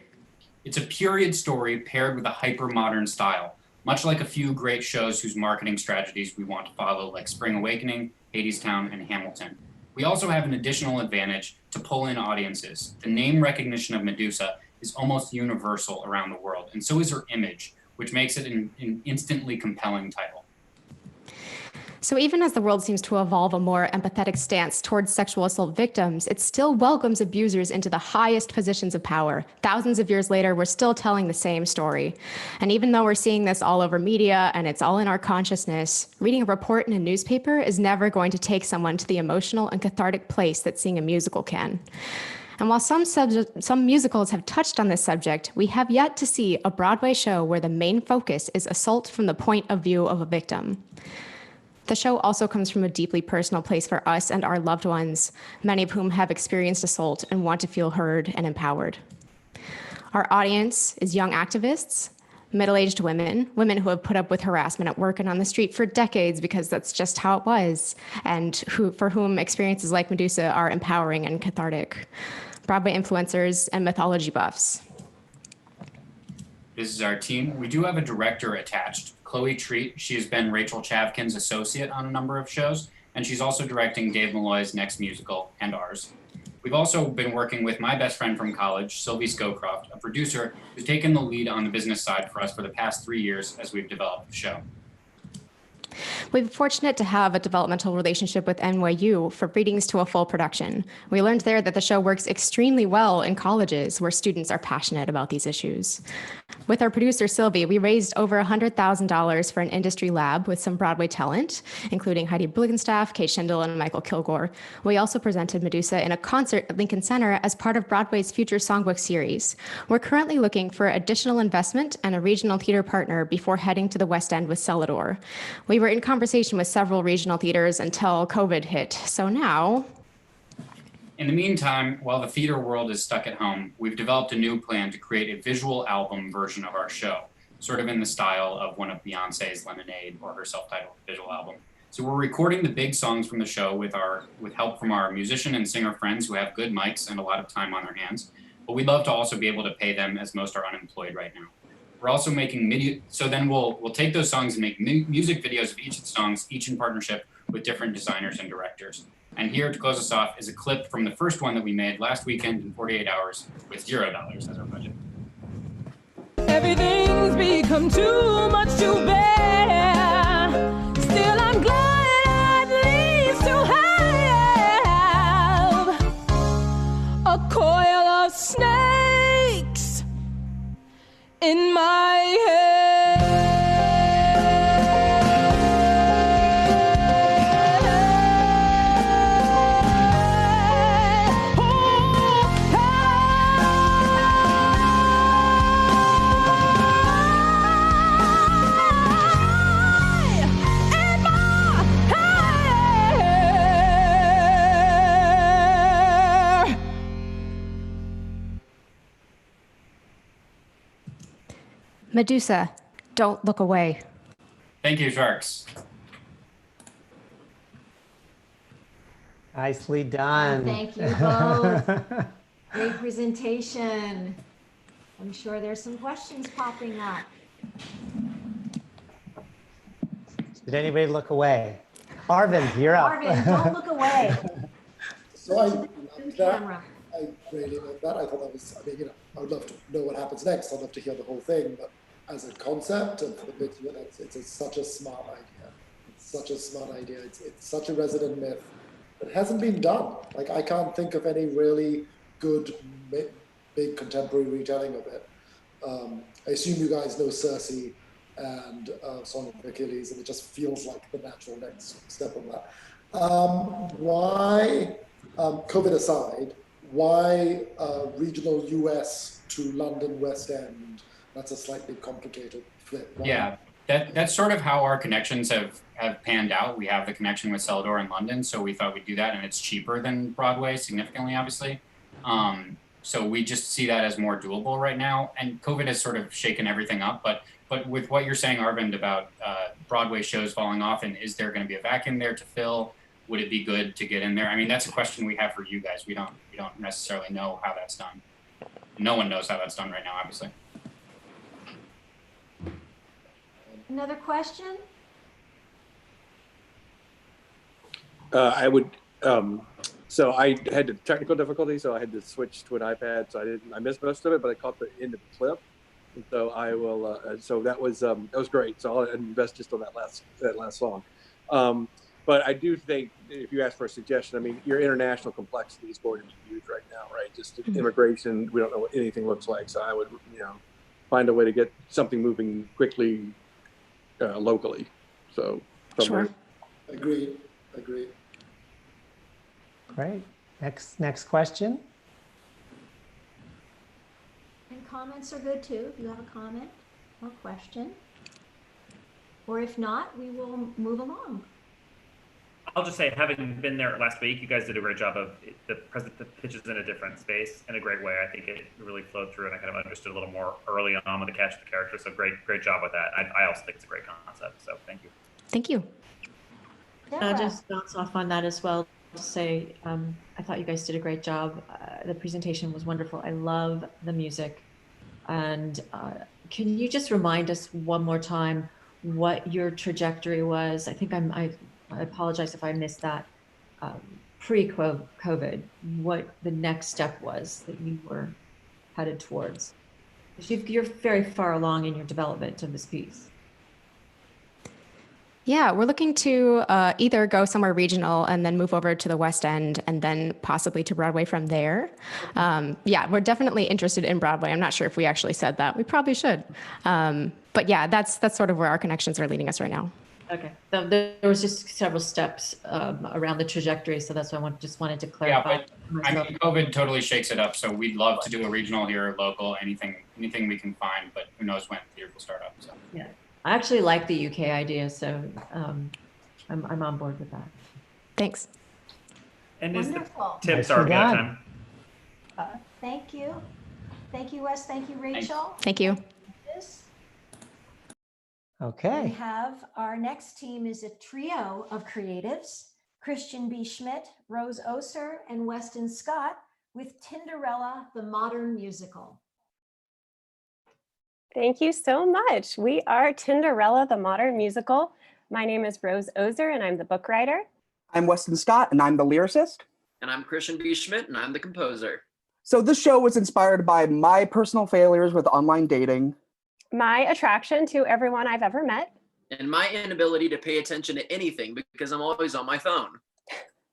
It's a period story paired with a hyper-modern style, much like a few great shows whose marketing strategies we want to follow, like Spring Awakening, Hadestown, and Hamilton. We also have an additional advantage to pull in audiences. The name recognition of Medusa is almost universal around the world, and so is her image, which makes it an instantly compelling title. So even as the world seems to evolve a more empathetic stance towards sexual assault victims, it still welcomes abusers into the highest positions of power. Thousands of years later, we're still telling the same story. And even though we're seeing this all over media and it's all in our consciousness, reading a report in a newspaper is never going to take someone to the emotional and cathartic place that seeing a musical can. And while some musicals have touched on this subject, we have yet to see a Broadway show where the main focus is assault from the point of view of a victim. The show also comes from a deeply personal place for us and our loved ones, many of whom have experienced assault and want to feel heard and empowered. Our audience is young activists, middle-aged women, women who have put up with harassment at work and on the street for decades because that's just how it was, and for whom experiences like Medusa are empowering and cathartic. Broadway influencers and mythology buffs. This is our team. We do have a director attached, Chloe Treat. She has been Rachel Chavkin's associate on a number of shows, and she's also directing Dave Malloy's next musical and ours. We've also been working with my best friend from college, Sylvie Scowcroft, a producer who's taken the lead on the business side for us for the past 3 years as we've developed the show. We've been fortunate to have a developmental relationship with NYU for readings to a full production. We learned there that the show works extremely well in colleges where students are passionate about these issues. With our producer, Sylvie, we raised over $100,000 for an industry lab with some Broadway talent, including Heidi Blickenstaff, Kate Schindel, and Michael Kilgore. We also presented Medusa in a concert at Lincoln Center as part of Broadway's Future Songbook series. We're currently looking for additional investment and a regional theater partner before heading to the West End with Celador. We were in conversation with several regional theaters until COVID hit. So now... In the meantime, while the theater world is stuck at home, we've developed a new plan to create a visual album version of our show, sort of in the style of one of Beyonce's Lemonade or her self-titled visual album. So we're recording the big songs from the show with help from our musician and singer friends who have good mics and a lot of time on their hands, but we'd love to also be able to pay them as most are unemployed right now. We're also making so then we'll take those songs and make music videos of each of the songs, each in partnership with different designers and directors. And here to close us off is a clip from the first one that we made last weekend in 48 hours with $0 as our budget. Everything's become too much to bear. Still, I'm glad at least to have a coil of snakes in my head. In my Medusa, don't look away. Thank you, Sharks. Nicely done. Thank you both. Great presentation. I'm sure there's some questions popping up. Did anybody look away? Arvind, you're up. Arvind, don't look away. So I Look loved to the that. camera. I really loved that. I thought that was, I mean, I would love to know what happens next. I'd love to hear the whole thing, but as a concept and for the bits of it, it's such a smart idea. It's such a smart idea. It's such a resident myth that hasn't been done. Like, I can't think of any really good, big contemporary retelling of it. I assume you guys know Circe and Song of Achilles, and it just feels like the natural next step on that. Why, COVID aside, why regional US to London West End? That's a slightly complicated flip. Right? Yeah, that's sort of how our connections have panned out. We have the connection with Celador in London, so we thought we'd do that, and it's cheaper than Broadway, significantly, obviously. So we just see that as more doable right now, and COVID has sort of shaken everything up, but with what you're saying, Arvind, about Broadway shows falling off, and is there going to be a vacuum there to fill? Would it be good to get in there? I mean, that's a question we have for you guys. We don't necessarily know how that's done. No one knows how that's done right now, obviously. Another question? I would, so I had technical difficulty, so I had to switch to an iPad. So I missed most of it, but I caught the end of the clip. And so I will, so that was great. So I'll invest just on that last song. But I do think if you ask for a suggestion, I mean, your international complexity is going to be huge right now, right? Just immigration, we don't know what anything looks like. So I would, find a way to get something moving quickly locally. So sure. Agreed. Great. Next question. And comments are good too, if you have a comment or question. Or if not, we will move along. I'll just say, having been there last week, you guys did a great job of the pitches in a different space in a great way. I think it really flowed through, and I kind of understood a little more early on with the catch of the character. So great job with that. I also think it's a great concept. So thank you. Thank you. I'll just bounce off on that as well to say, I thought you guys did a great job. The presentation was wonderful. I love the music. And can you just remind us one more time what your trajectory was? I think I apologize if I missed that. Pre-COVID, what the next step was that you were headed towards? You're very far along in your development of this piece. Yeah, we're looking to either go somewhere regional and then move over to the West End and then possibly to Broadway from there. Yeah, we're definitely interested in Broadway. I'm not sure if we actually said that. We probably should. But yeah, that's sort of where our connections are leading us right now. Okay, so there was just several steps around the trajectory, so that's why I just wanted to clarify. Yeah, but I mean, COVID totally shakes it up, so we'd love to do a regional here, local, anything we can find, but who knows when theater will start up. So. Yeah, I actually like the UK idea, so I'm on board with that. Thanks. And is the Wonderful. tips are time? Thank you. Thank you, Wes. Thank you, Rachel. Thank you. Okay. We have our next team is a trio of creatives, Christian B. Schmidt, Rose Oser, and Weston Scott with Tinderella, the Modern Musical. Thank you so much. We are Tinderella, the Modern Musical. My name is Rose Oser, and I'm the book writer. I'm Weston Scott, and I'm the lyricist. And I'm Christian B. Schmidt, and I'm the composer. So this show was inspired by my personal failures with online dating, My attraction to everyone I've ever met, and my inability to pay attention to anything because I'm always on my phone.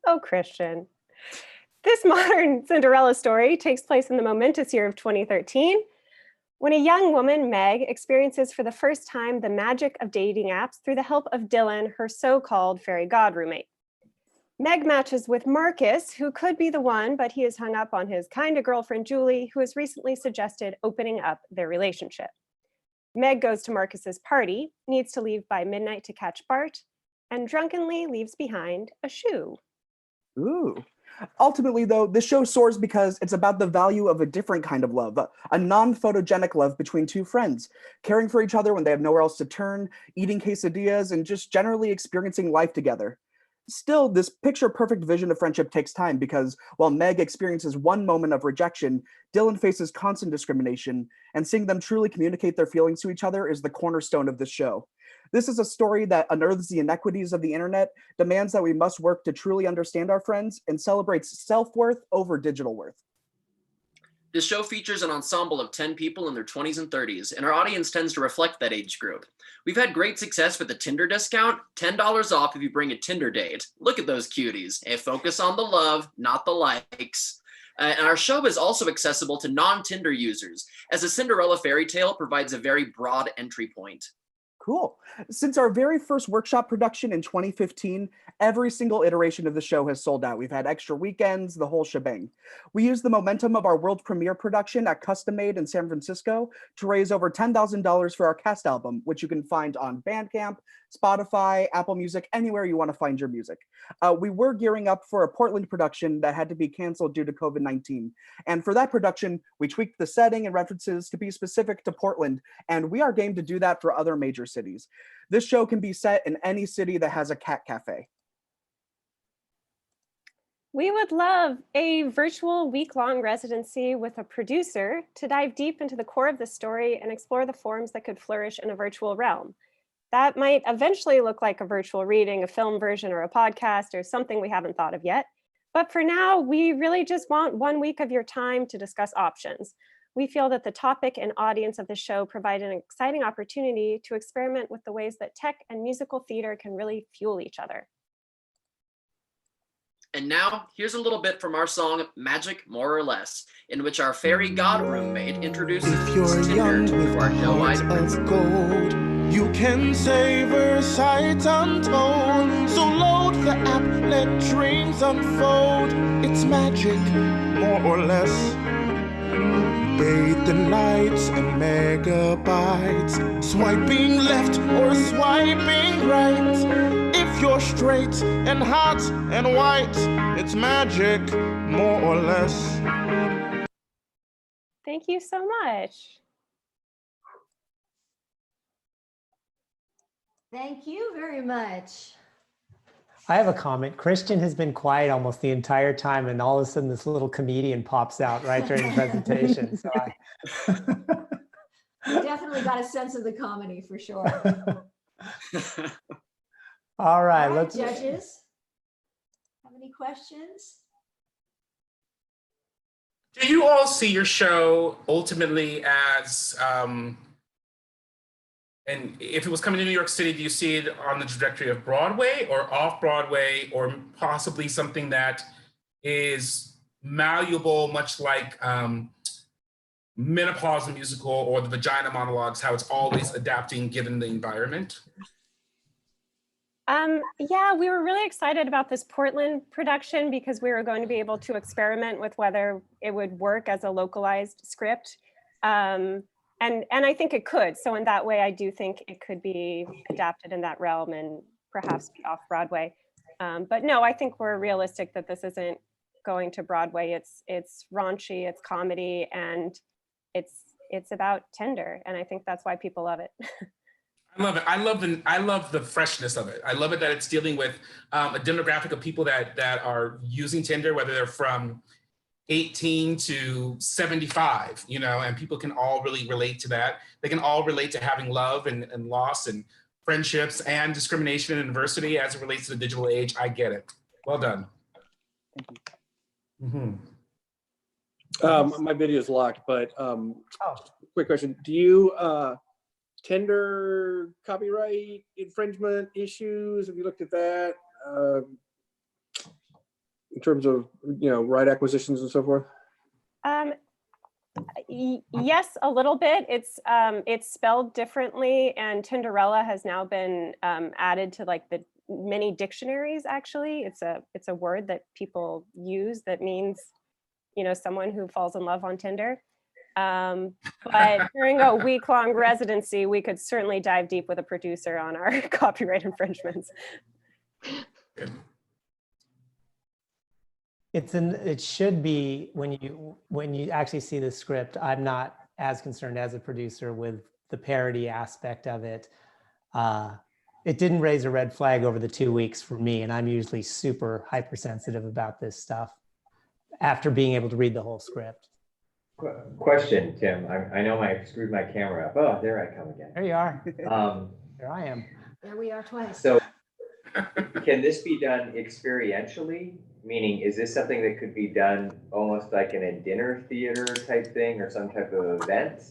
Oh, Christian. This modern Cinderella story takes place in the momentous year of 2013, when a young woman, Meg, experiences for the first time the magic of dating apps through the help of Dylan, her so-called fairy god roommate. Meg matches with Marcus, who could be the one, but he is hung up on his kind of girlfriend, Julie, who has recently suggested opening up their relationship. Meg goes to Marcus's party, needs to leave by midnight to catch Bart, and drunkenly leaves behind a shoe. Ooh. Ultimately, though, this show soars because it's about the value of a different kind of love, a non-photogenic love between two friends, caring for each other when they have nowhere else to turn, eating quesadillas, and just generally experiencing life together. Still, this picture-perfect vision of friendship takes time because while Meg experiences one moment of rejection, Dylan faces constant discrimination, and seeing them truly communicate their feelings to each other is the cornerstone of this show. This is a story that unearths the inequities of the internet, demands that we must work to truly understand our friends, and celebrates self-worth over digital worth. This show features an ensemble of 10 people in their 20s and 30s, and our audience tends to reflect that age group. We've had great success with the Tinder discount, $10 off if you bring a Tinder date. Look at those cuties. And focus on the love, not the likes. And our show is also accessible to non-Tinder users, as a Cinderella fairy tale provides a very broad entry point. Cool. Since our very first workshop production in 2015, every single iteration of the show has sold out. We've had extra weekends, the whole shebang. We used the momentum of our world premiere production at Custom Made in San Francisco to raise over $10,000 for our cast album, which you can find on Bandcamp, Spotify, Apple Music, anywhere you want to find your music. We were gearing up for a Portland production that had to be canceled due to COVID-19. And for that production, we tweaked the setting and references to be specific to Portland, and we are game to do that for other major cities. This show can be set in any city that has a cat cafe. We would love a virtual week-long residency with a producer to dive deep into the core of the story and explore the forms that could flourish in a virtual realm. That might eventually look like a virtual reading, a film version, or a podcast, or something we haven't thought of yet. But for now, we really just want 1 week of your time to discuss options. We feel that the topic and audience of the show provide an exciting opportunity to experiment with the ways that tech and musical theater can really fuel each other. And now, here's a little bit from our song, Magic More or Less, in which our fairy god roommate introduces Tinder to our no-eyed prince. Gold, you can savor sights untold. So load the app, let dreams unfold. It's magic, more or less. Bathed in lights and megabytes. Swiping left or swiping right. If you're straight and hot and white, it's magic, more or less. Thank you so much. Thank you very much. I have a comment. Christian has been quiet almost the entire time, and all of a sudden this little comedian pops out right during the presentation. So You definitely got a sense of the comedy for sure. All right, let's judges. Have any questions? Do you all see your show ultimately as, and if it was coming to New York City, do you see it on the trajectory of Broadway or off Broadway, or possibly something that is malleable, much like Menopause the musical or the Vagina monologues, how it's always adapting given the environment? Yeah, we were really excited about this Portland production because we were going to be able to experiment with whether it would work as a localized script. And I think it could. So in that way, I do think it could be adapted in that realm and perhaps be off Broadway. But no, I think we're realistic that this isn't going to Broadway. It's raunchy, it's comedy, and it's about Tinder. And I think that's why people love it. I love it. I love the freshness of it. I love it that it's dealing with a demographic of people that are using Tinder, whether they're from 18 to 75, you know, and people can all really relate to that. They can all relate to having love and loss and friendships and discrimination and adversity as it relates to the digital age. I get it. Well done. My video is locked, but quick question. Do you Tinder copyright infringement issues? Have you looked at that in terms of, you know, right acquisitions and so forth? Yes, a little bit. It's spelled differently, and Tinderella has now been added to like the many dictionaries. Actually, it's a word that people use that means, you know, someone who falls in love on Tinder. But during a week-long residency, we could certainly dive deep with a producer on our copyright infringements. It should be, when you actually see the script, I'm not as concerned as a producer with the parody aspect of it. It didn't raise a red flag over the 2 weeks for me, and I'm usually super hypersensitive about this stuff after being able to read the whole script. Question, Tim. I know I screwed my camera up. Oh, there I come again. There you are. There I am. There we are twice. So can this be done experientially? Meaning, is this something that could be done almost like in a dinner theater type thing or some type of event?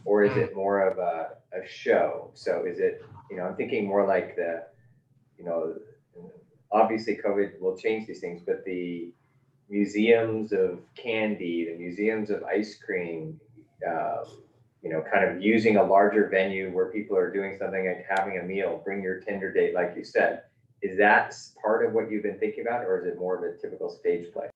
Or is it more of a show? So is it, I'm thinking more like obviously COVID will change these things, but the museums of candy, the museums of ice cream, kind of using a larger venue where people are doing something like having a meal, bring your Tinder date, like you said. Is that part of what you've been thinking about, or is it more of a typical stage play?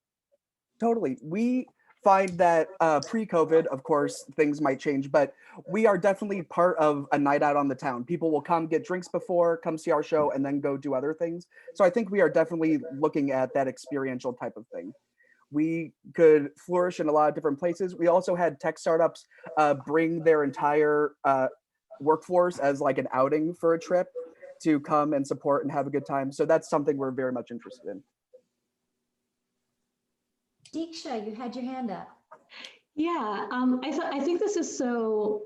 Totally. We find that pre-COVID, of course, things might change, but we are definitely part of a night out on the town. People will come get drinks before, come see our show, and then go do other things. So I think we are definitely looking at that experiential type of thing. We could flourish in a lot of different places. We also had tech startups bring their entire workforce as like an outing for a trip to come and support and have a good time. So that's something we're very much interested in. Deeksha, you had your hand up. Yeah, I think this is so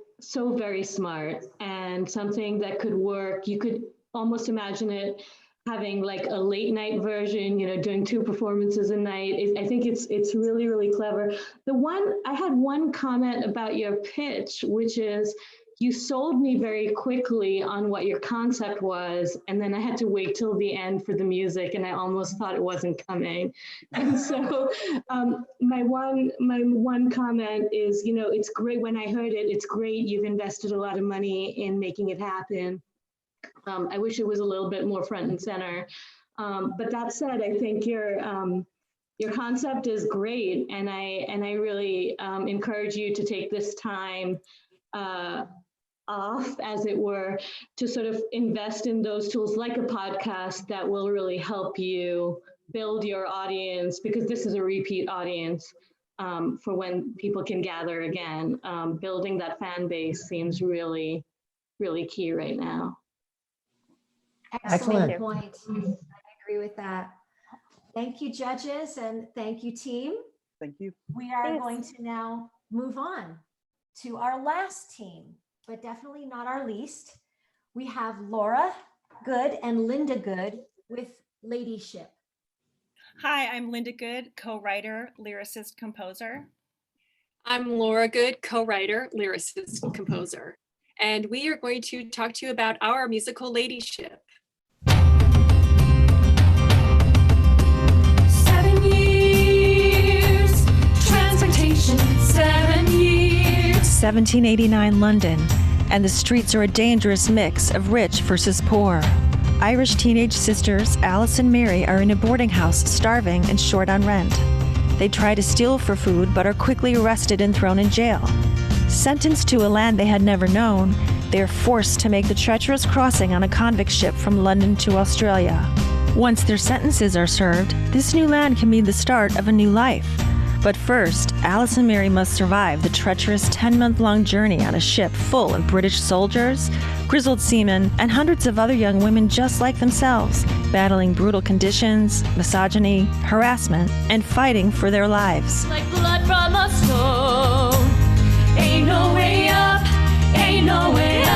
very smart and something that could work. You could almost imagine it having like a late night version, doing 2 performances a night. I think it's really, really clever. I had one comment about your pitch, which is you sold me very quickly on what your concept was, and then I had to wait till the end for the music, and I almost thought it wasn't coming. And so my one comment is, it's great. When I heard it, it's great. You've invested a lot of money in making it happen. I wish it was a little bit more front and center. But that said, I think your concept is great, and I really encourage you to take this time off, as it were, to sort of invest in those tools like a podcast that will really help you build your audience, because this is a repeat audience for when people can gather again. Building that fan base seems really, really key right now. Excellent point. I agree with that. Thank you, judges, and thank you, team. Thank you. We are going to now move on to our last team, but definitely not our least. We have Laura Good and Linda Good with Ladyship. Hi, I'm Linda Good, co-writer, lyricist, composer. I'm Laura Good, co-writer, lyricist, composer. And we are going to talk to you about our musical Ladyship. 7 years, transportation, 7 years. 1789 London, and the streets are a dangerous mix of rich versus poor. Irish teenage sisters Alice and Mary are in a boarding house, starving and short on rent. They try to steal for food but are quickly arrested and thrown in jail. Sentenced to a land they had never known, they are forced to make the treacherous crossing on a convict ship from London to Australia. Once their sentences are served, this new land can be the start of a new life. But first, Alice and Mary must survive the treacherous 10-month-long journey on a ship full of British soldiers, grizzled seamen, and hundreds of other young women just like themselves, battling brutal conditions, misogyny, harassment, and fighting for their lives. Like blood from a stone. Ain't no way up, ain't no way out.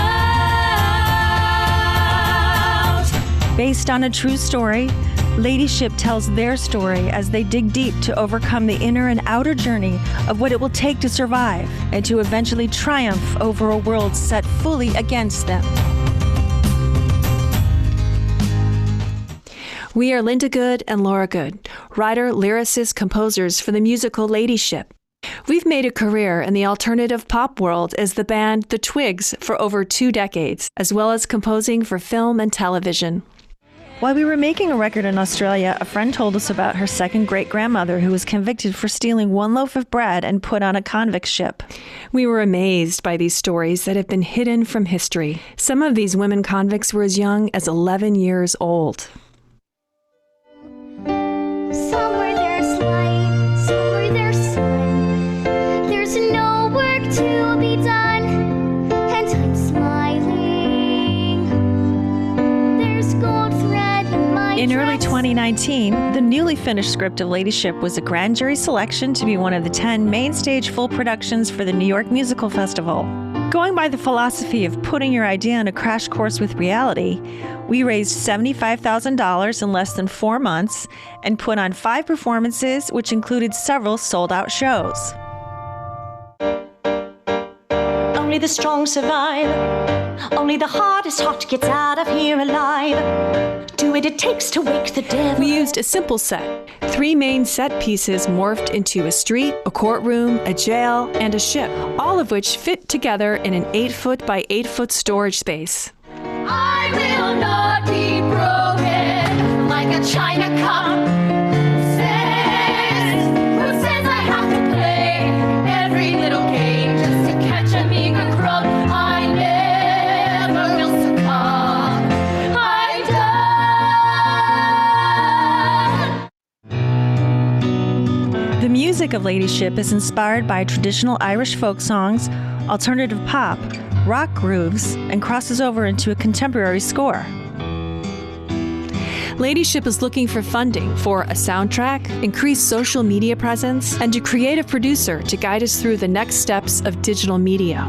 Based on a true story, Ladyship tells their story as they dig deep to overcome the inner and outer journey of what it will take to survive and to eventually triumph over a world set fully against them. We are Linda Good and Laura Good, writer, lyricist, composers for the musical Ladyship. We've made a career in the alternative pop world as the band The Twigs for over 2 decades, as well as composing for film and television. While we were making a record in Australia, a friend told us about her second great-grandmother who was convicted for stealing 1 loaf of bread and put on a convict ship. We were amazed by these stories that have been hidden from history. Some of these women convicts were as young as 11 years old. Somewhere there's light. 2019, the newly finished script of Ladyship was a grand jury selection to be one of the 10 main stage full productions for the New York Musical Festival. Going by the philosophy of putting your idea on a crash course with reality, we raised $75,000 in less than 4 months and put on 5 performances, which included several sold-out shows. Only the strong survive. Only the hardest heart gets out of here alive. Do what it takes to wake the devil. We used a simple set. 3 main set pieces morphed into a street, a courtroom, a jail, and a ship, all of which fit together in an 8-foot by 8-foot storage space. I will not be broken like a china cup. Who says I have to play every little game just to catch a meager crumb? I never will succumb. I'm done. The music of Ladyship is inspired by traditional Irish folk songs, alternative pop, rock grooves, and crosses over into a contemporary score. Ladyship is looking for funding for a soundtrack, increased social media presence, and a creative producer to guide us through the next steps of digital media.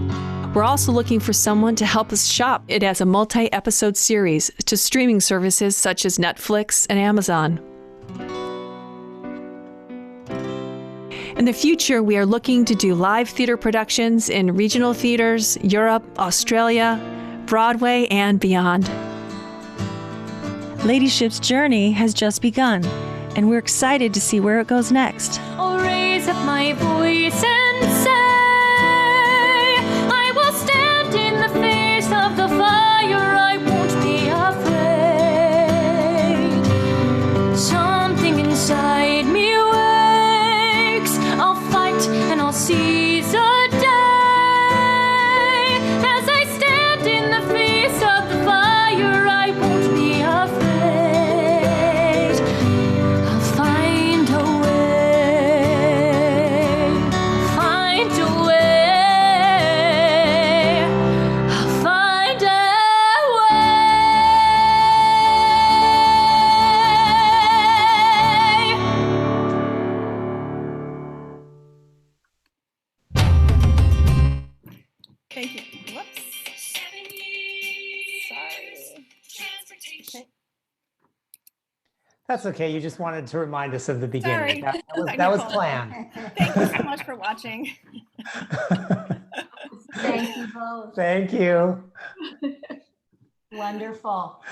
We're also looking for someone to help us shop it as a multi-episode series to streaming services such as Netflix and Amazon. In the future, we are looking to do live theater productions in regional theaters, Europe, Australia, Broadway, and beyond. Ladyship's journey has just begun, and we're excited to see where it goes next. I'll raise up my voice and say, I will stand in the face of the fire. I won't be afraid. Something inside me wakes. I'll fight and I'll seize a day. As I stand in the face of the fire, I won't be afraid. I'll find a way. Find a way. I'll find a Thank you. Whoops. Sorry. Okay. That's okay. You just wanted to remind us of the beginning. Sorry. That was planned. Thank you so much for watching. Thank you both. Thank you. Wonderful.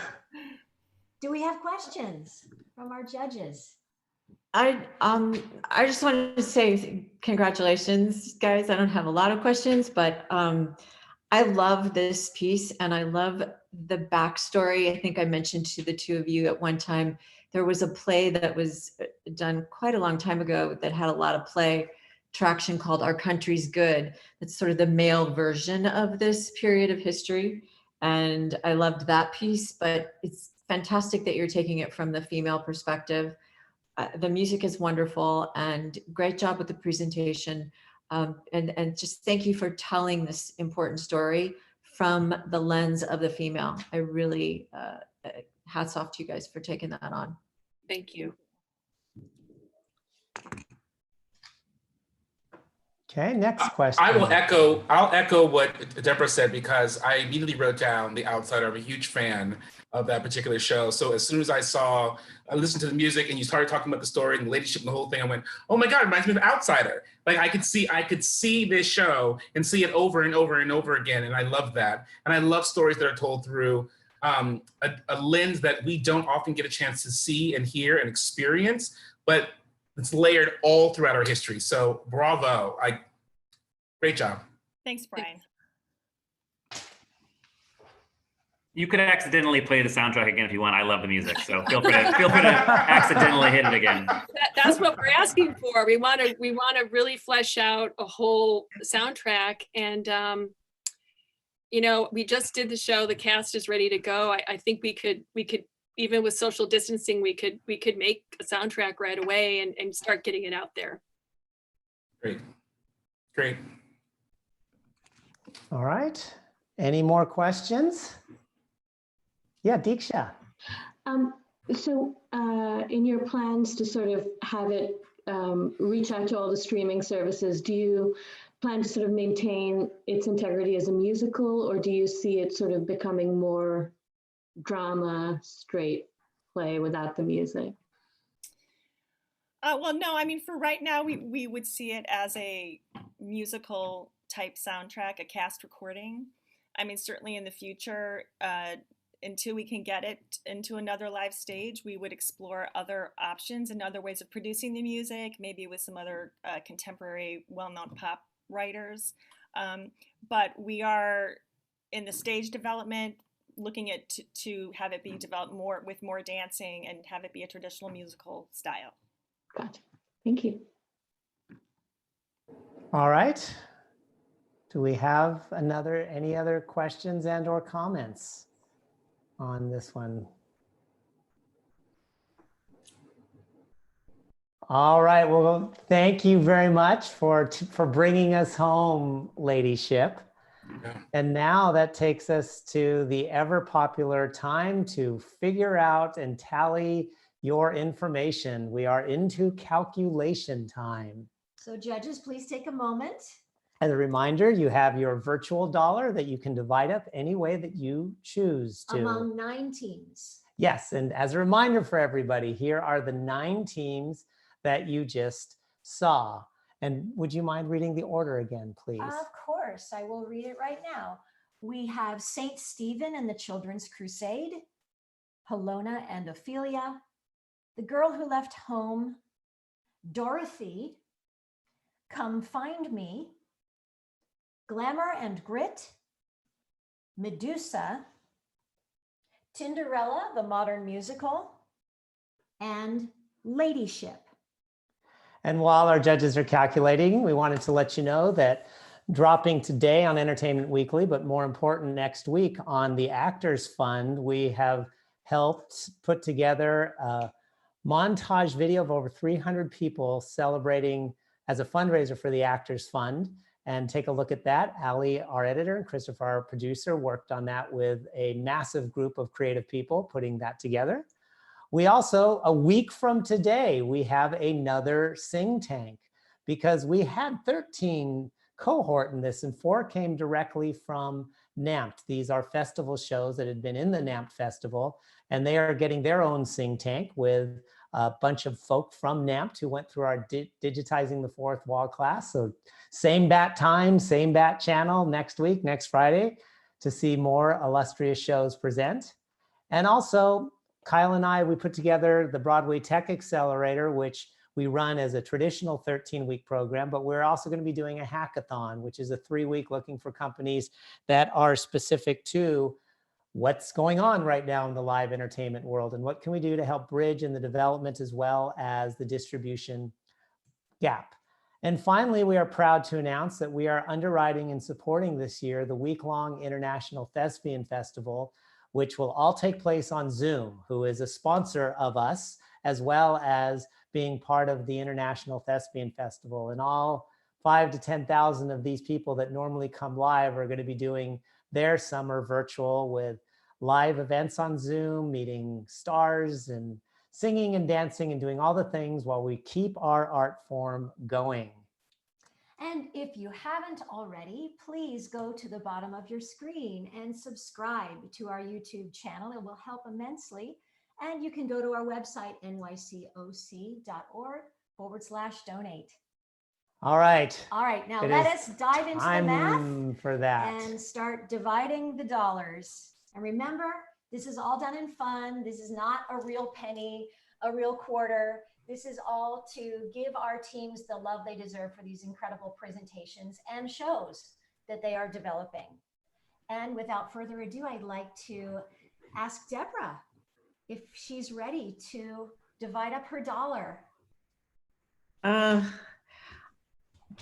Do we have questions from our judges? I just wanted to say congratulations, guys. I don't have a lot of questions, but I love this piece and I love the backstory. I think I mentioned to the two of you at one time, there was a play that was done quite a long time ago that had a lot of play traction called Our Country's Good. It's sort of the male version of this period of history. And I loved that piece, but it's fantastic that you're taking it from the female perspective. The music is wonderful and great job with the presentation. And just thank you for telling this important story from the lens of the female. I really, hats off to you guys for taking that on. Thank you. Okay, next question. I'll echo what Deborah said because I immediately wrote down The Outsider. I'm a huge fan of that particular show. So as soon as I listened to the music and you started talking about the story and the Ladyship and the whole thing, I went, oh my God, it reminds me of Outsider. Like I could see this show and see it over and over and over again. And I love that. And I love stories that are told through a lens that we don't often get a chance to see and hear and experience, but it's layered all throughout our history. So bravo, great job. Thanks, Brian. You could accidentally play the soundtrack again if you want. I love the music, so feel free to accidentally hit it again. That's what we're asking for. We want to really flesh out a whole soundtrack, and we just did the show. The cast is ready to go. I think we could even with social distancing, we could make a soundtrack right away and start getting it out there. Great. All right. Any more questions? Yeah, Diksha. So in your plans to sort of have it reach out to all the streaming services, do you plan to sort of maintain its integrity as a musical, or do you see it sort of becoming more drama, straight play without the music? Well, no, I mean, for right now, we would see it as a musical type soundtrack, a cast recording. I mean, certainly in the future, until we can get it into another live stage, we would explore other options and other ways of producing the music, maybe with some other contemporary well-known pop writers. But we are in the stage development, looking at to have it be developed more with more dancing and have it be a traditional musical style. Gotcha. Thank you. All right. Do we have any other questions and or comments on this one? All right. Well, thank you very much for bringing us home, ladyship. And now that takes us to the ever popular time to figure out and tally your information. We are into calculation time. So judges, please take a moment. As a reminder, you have your virtual dollar that you can divide up any way that you choose to. Among 9 teams. Yes, and as a reminder for everybody, here are the 9 teams that you just saw. And would you mind reading the order again, please? Of course, I will read it right now. We have Saint Stephen and the Children's Crusade, Halona and Ophelia, The Girl Who Left Home, Dorothy, Come Find Me, Glamour and Grit, Medusa, Tinderella, the Modern Musical, and Ladyship. And while our judges are calculating, we wanted to let you know that dropping today on Entertainment Weekly, but more important next week on the Actors Fund, we have helped put together a montage video of over 300 people celebrating as a fundraiser for the Actors Fund. And take a look at that. Ali, our editor, and Christopher, our producer, worked on that with a massive group of creative people putting that together. We also, a week from today, we have another Sing Tank because we had 13 cohort in this and 4 came directly from NAMT. These are festival shows that had been in the NAMT festival, and they are getting their own Sing Tank with a bunch of folk from NAMT who went through our Digitizing the Fourth Wall class. So same bat time, same bat channel next week, next Friday, to see more illustrious shows present. And also, Kyle and I, we put together the Broadway Tech Accelerator, which we run as a traditional 13-week program, but we're also going to be doing a hackathon, which is a 3-week looking for companies that are specific to what's going on right now in the live entertainment world and what can we do to help bridge in the development as well as the distribution gap. And finally, we are proud to announce that we are underwriting and supporting this year the week-long International Thespian Festival, which will all take place on Zoom, who is a sponsor of us, as well as being part of the International Thespian Festival. And all 5,000 to 10,000 of these people that normally come live are going to be doing their summer virtual with live events on Zoom, meeting stars and singing and dancing and doing all the things while we keep our art form going. And if you haven't already, please go to the bottom of your screen and subscribe to our YouTube channel. It will help immensely. And you can go to our website, nycoc.org/donate. All right. All right, now let us dive into the math for that and start dividing the dollars. And remember, this is all done in fun. This is not a real penny, a real quarter. This is all to give our teams the love they deserve for these incredible presentations and shows that they are developing. And without further ado, I'd like to ask Deborah if she's ready to divide up her dollar.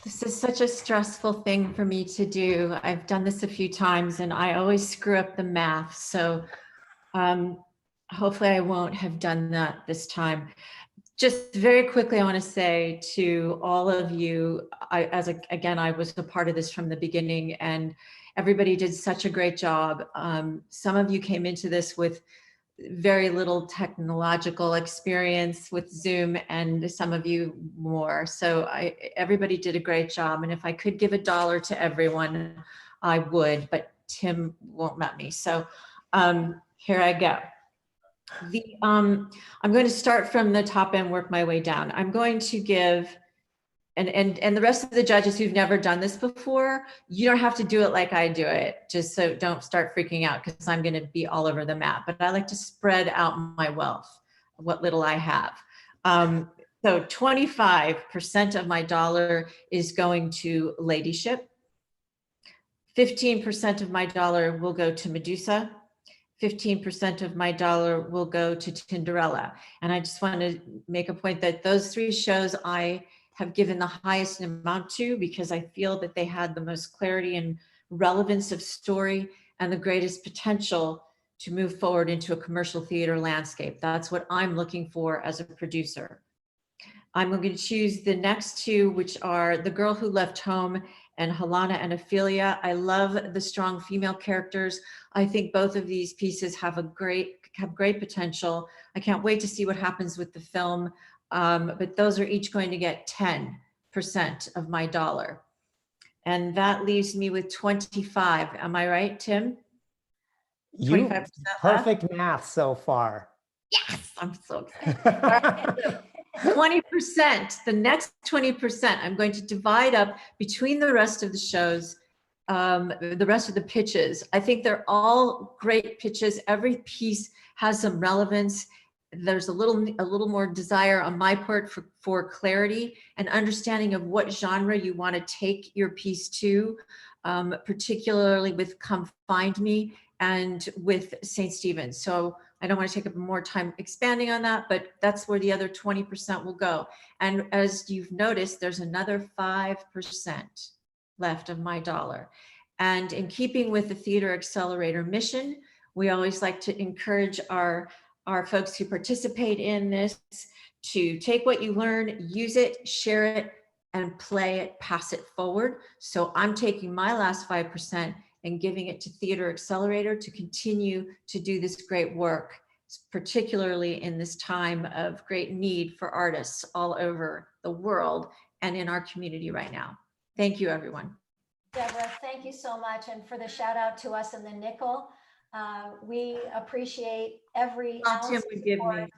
This is such a stressful thing for me to do. I've done this a few times and I always screw up the math. So hopefully I won't have done that this time. Just very quickly, I want to say to all of you, again, I was a part of this from the beginning and everybody did such a great job. Some of you came into this with very little technological experience with Zoom, and some of you more. So everybody did a great job. And if I could give $1 to everyone, I would, but Tim won't let me. So here I go. I'm going to start from the top and work my way down. I'm going to give, and the rest of the judges who've never done this before, you don't have to do it like I do it, just so don't start freaking out, because I'm going to be all over the map. But I like to spread out my wealth, what little I have. So 25% of my dollar is going to ladyship. 15% of my dollar will go to Medusa. 15% of my dollar will go to Tinderella. And I just want to make a point that those 3 shows I have given the highest amount to, because I feel that they had the most clarity and relevance of story and the greatest potential to move forward into a commercial theater landscape. That's what I'm looking for as a producer. I'm going to choose the next 2, which are The Girl Who Left Home and Halona and Ophelia. I love the strong female characters. I think both of these pieces have great potential. I can't wait to see what happens with the film. But those are each going to get 10% of my dollar. And that leaves me with 25. Am I right, Tim? 25% perfect math so far. Yes, I'm so excited. 20%, the next 20%, I'm going to divide up between the rest of the shows, the rest of the pitches. I think they're all great pitches. Every piece has some relevance. There's a little more desire on my part for clarity and understanding of what genre you want to take your piece to, particularly with Come Find Me and with St. Stephen's. So I don't want to take up more time expanding on that, but that's where the other 20% will go. And as you've noticed, there's another 5% left of my dollar. And in keeping with the Theater Accelerator mission, we always like to encourage our folks who participate in this to take what you learn, use it, share it, and play it, pass it forward. So I'm taking my last 5% and giving it to Theater Accelerator to continue to do this great work, particularly in this time of great need for artists all over the world and in our community right now. Thank you, everyone. Deborah, thank you so much. And for the shout out to us in the nickel, we appreciate every ounce of support.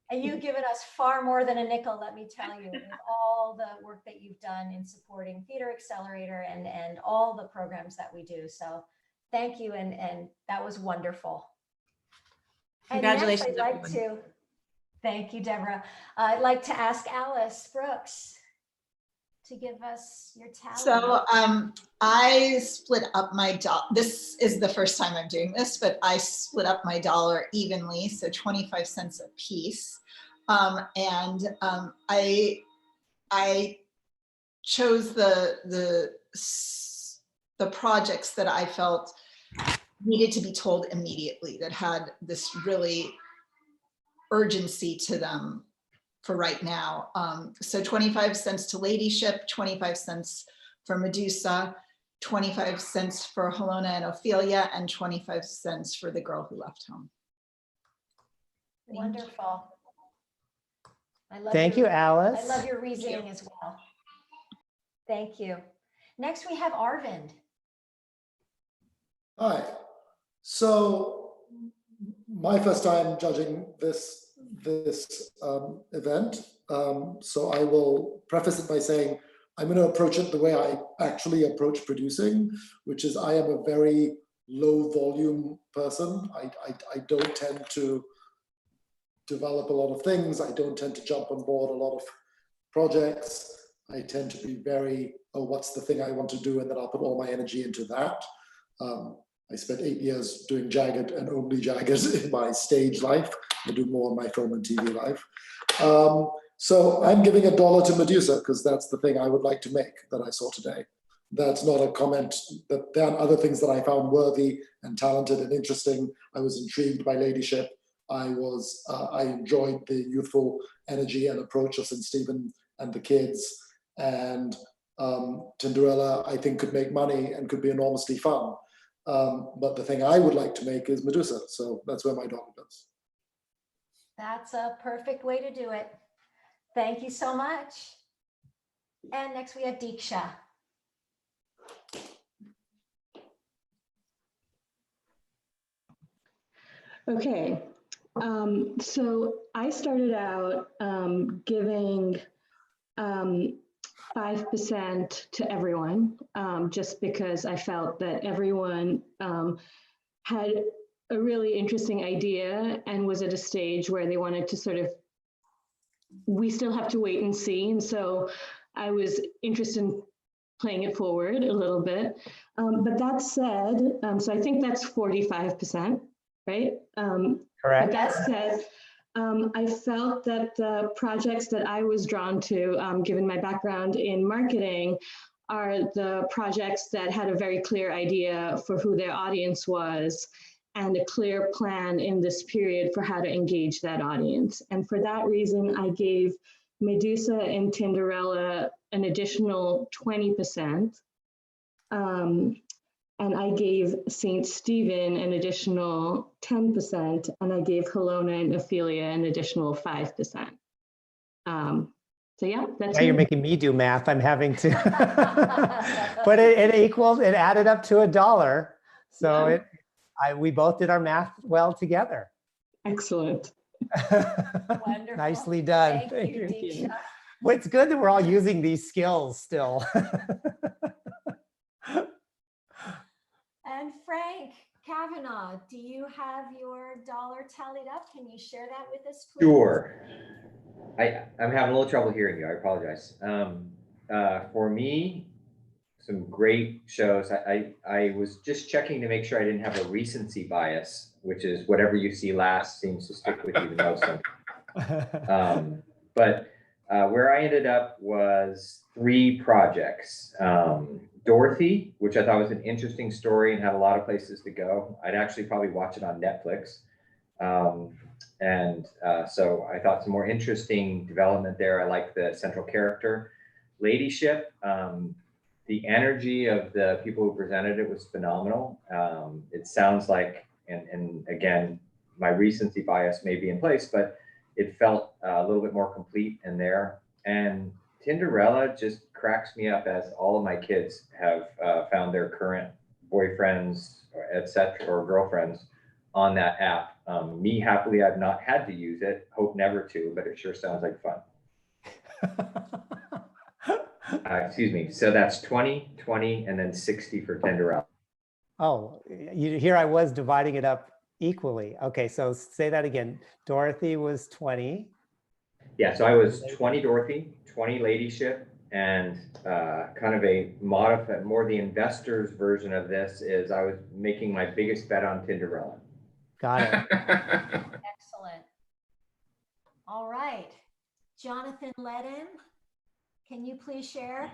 And you've given us far more than a nickel, let me tell you, with all the work that you've done in supporting Theater Accelerator and all the programs that we do. So thank you, and that was wonderful. Congratulations, and next, I'd like to, thank you, Deborah. I'd like to ask Alice Brooks to give us your talent. So I split up my dollar. This is the first time I'm doing this, but I split up my dollar evenly, so 25 cents a piece. I chose the projects that I felt needed to be told immediately, that had this really urgency to them for right now. So 25 cents to Ladyship, 25 cents for Medusa, 25 cents for Halona and Ophelia, and 25 cents for The Girl Who Left Home. Wonderful. Thank you, Alice. I love your reasoning as well. Thank you. Next, we have Arvind. Hi. So my first time judging this event. So I will preface it by saying I'm going to approach it the way I actually approach producing, which is I am a very low volume person. I don't tend to develop a lot of things. I don't tend to jump on board a lot of projects. I tend to be very, oh, what's the thing I want to do? And then I'll put all my energy into that. I spent 8 years doing Jagged and only Jagged in my stage life. I do more in my film and TV life. So I'm giving $1 to Medusa because that's the thing I would like to make that I saw today. That's not a comment, that there are other things that I found worthy and talented and interesting. I was intrigued by Ladyship. I enjoyed the youthful energy and approach of St. Stephen and the kids. And Tinderella, I think, could make money and could be enormously fun. But the thing I would like to make is Medusa. So that's where my dollar goes. That's a perfect way to do it. Thank you so much. And next we have Deeksha. Okay, so I started out giving 5% to everyone, just because I felt that everyone had a really interesting idea and was at a stage where they wanted to sort of, we still have to wait and see. And so I was interested in playing it forward a little bit. But that said, so I think that's 45%. Right? Correct. But that said, I felt that the projects that I was drawn to, given my background in marketing, are the projects that had a very clear idea for who their audience was and a clear plan in this period for how to engage that audience. And for that reason, I gave Medusa and Tinderella an additional 20%. And I gave St. Stephen an additional 10%, and I gave Halona and Ophelia an additional 5%. So yeah, that's Now you're making me do math. I'm having to, but it equals, it added up to $1. So Yeah. we both did our math well together. Excellent. Wonderful. Nicely done. Thank you, Deeksha. Well, it's good that we're all using these skills still. And Frank Kavanaugh, do you have your dollar tallied up? Can you share that with us, please? Sure. I'm having a little trouble hearing you. I apologize. For me, some great shows. I was just checking to make sure I didn't have a recency bias, which is whatever you see last seems to stick with you the most. But where I ended up was 3 projects. Dorothy, which I thought was an interesting story and had a lot of places to go. I'd actually probably watch it on Netflix. So I thought some more interesting development there. I like the central character. Ladyship, the energy of the people who presented it was phenomenal. It sounds like, and again, my recency bias may be in place, but it felt a little bit more complete in there. And Tinderella just cracks me up, as all of my kids have found their current boyfriends, etc., or girlfriends on that app. Me, happily, I've not had to use it, hope never to, but it sure sounds like fun. Excuse me. So that's 20, 20, and then 60 for Tinderella. Oh, here I was dividing it up equally. Okay, so say that again. Dorothy was 20. Yeah, so I was 20 Dorothy, 20 Ladyship, and kind of a modified, more the investor's version of this is I was making my biggest bet on Tinderella. Got it. Excellent. All right. Jonathan Ledin, can you please share?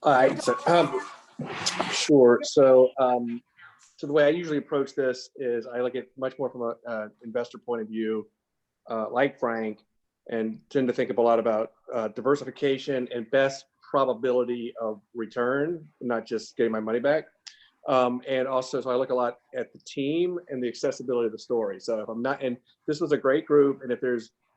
All right, so, sure. So, so the way I usually approach this is I look at much more from an investor point of view, like Frank, and tend to think a lot about diversification and best probability of return, not just getting my money back. And also, so I look a lot at the team and the accessibility of the story. So if I'm not, and this was a great group, and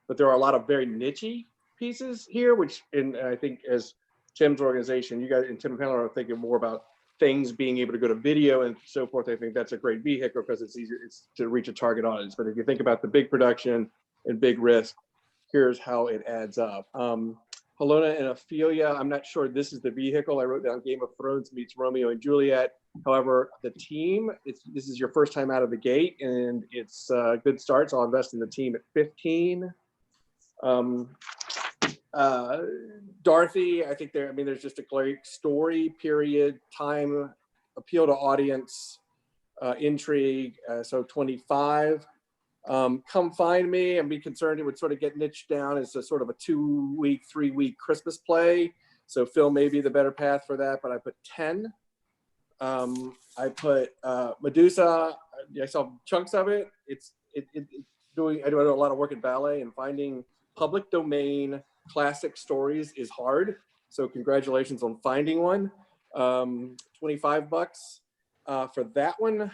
but there are a lot of very niche-y pieces here, which, and I think as Tim's organization, you guys and Tim and Pamela are thinking more about things being able to go to video and so forth. I think that's a great vehicle because it's easier, it's to reach a target audience. But if you think about the big production and big risk, here's how it adds up. Halona and Ophelia, I'm not sure this is the vehicle. I wrote down Game of Thrones meets Romeo and Juliet. However, the team, this is your first time out of the gate, and it's a good start, so I'll invest in the team at 15. Dorothy, I think there's just a great story, period, time, appeal to audience, intrigue, so 25. Come Find Me, and Be Concerned, it would sort of get niched down as a sort of a 2-week, 3-week Christmas play. So Phil may be the better path for that, but I put 10. I put Medusa, I saw chunks of it. I do a lot of work in ballet, and finding public domain classic stories is hard. So congratulations on finding one. $25. For that one,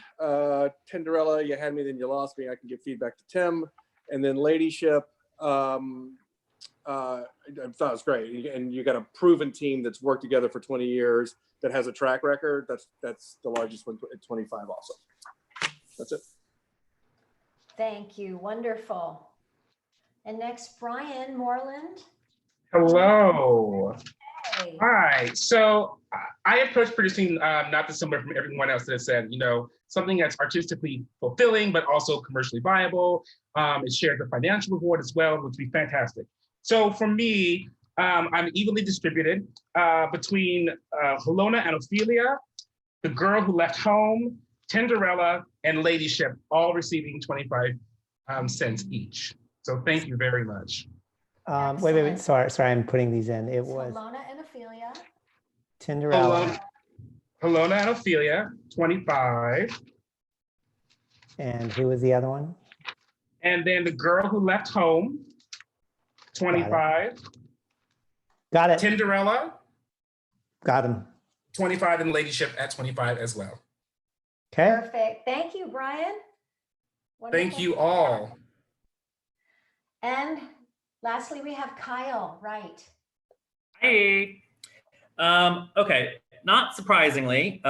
Tinderella, you had me, then you lost me. I can give feedback to Tim. And then Ladyship, I thought it was great. And you got a proven team that's worked together for 20 years that has a track record. That's the largest one at 25 also. That's it. Thank you. Wonderful. And next, Brian Moreland. Hello. Hey. Hi. So I approach producing not dissimilar from everyone else that has said, you know, something that's artistically fulfilling, but also commercially viable. It shares the financial reward as well, which would be fantastic. So for me, I'm evenly distributed between Halona and Ophelia, The Girl Who Left Home, Tinderella, and Ladyship, all receiving 25 cents each. So thank you very much. Wait. Sorry, I'm putting these in. It was Halona and Ophelia. Tinderella. Halona and Ophelia, 25. And who was the other one? And then The Girl Who Left Home, 25. Got it. Tinderella. Got him. 25, and Ladyship at 25 as well. Okay. Perfect. Thank you, Brian. Thank you all. And lastly, we have Kyle, right? Hey. Okay, not surprisingly,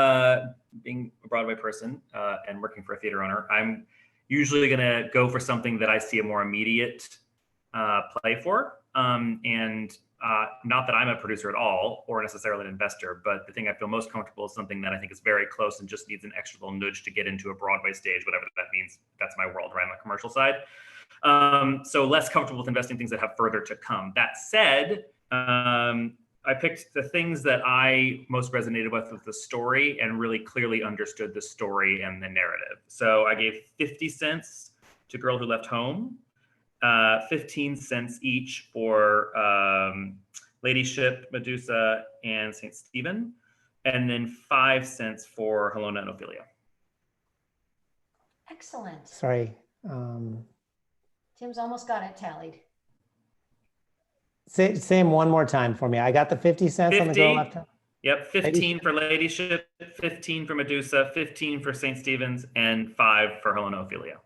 being a Broadway person and working for a theater owner, I'm usually gonna go for something that I see a more immediate play for. Not that I'm a producer at all or necessarily an investor, but the thing I feel most comfortable is something that I think is very close and just needs an extra little nudge to get into a Broadway stage, whatever that means. That's my world, right? On the commercial side. So less comfortable with investing things that have further to come. That said, I picked the things that I most resonated with the story and really clearly understood the story and the narrative. So I gave 50 cents to Girl Who Left Home, 15 cents each for Ladyship, Medusa, and St. Stephen, and then 5 cents for Halona and Ophelia. Excellent. Sorry. Tim's almost got it tallied. Say them one more time for me. I got the 50 cents 50, on the Girl Left Home. Yep, 15 for Ladyship, 15 for Medusa, 15 for St. Stephen's, and 5 for Halona Ophelia.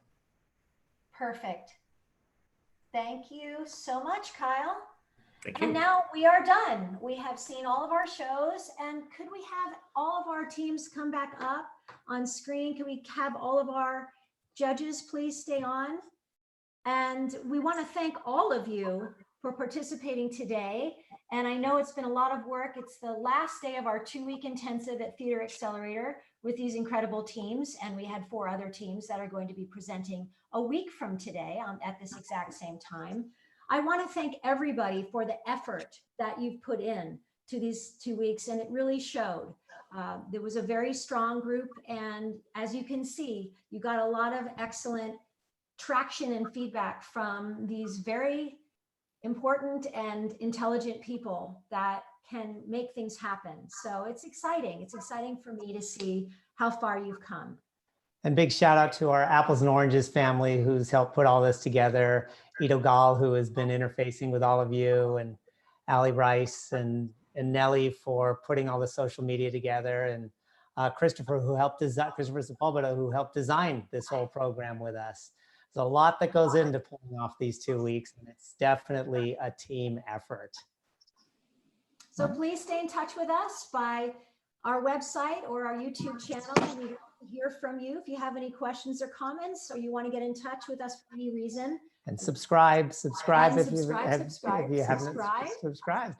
Perfect. Thank you so much, Kyle. Thank you. And now we are done. We have seen all of our shows, and could we have all of our teams come back up on screen? Can we have all of our judges please stay on? And we want to thank all of you for participating today. And I know it's been a lot of work. It's the last day of our 2-week intensive at Theatre Accelerator with these incredible teams. And we had 4 other teams that are going to be presenting a week from today at this exact same time. I want to thank everybody for the effort that you've put in to these 2 weeks, and it really showed. There was a very strong group, and as you can see, you got a lot of excellent traction and feedback from these very important and intelligent people that can make things happen. So it's exciting. It's exciting for me to see how far you've come. And big shout out to our Apples and Oranges family who's helped put all this together. Ito Gal, who has been interfacing with all of you, and Ali Rice and Nellie for putting all the social media together, and Christopher, who helped design, Christopher Sepulveda, who helped design this whole program with us. There's a lot that goes into pulling off these 2 weeks, and it's definitely a team effort. So please stay in touch with us by our website or our YouTube channel. We'd love to hear from you if you have any questions or comments, or you want to get in touch with us for any reason. And subscribe if you haven't subscribed.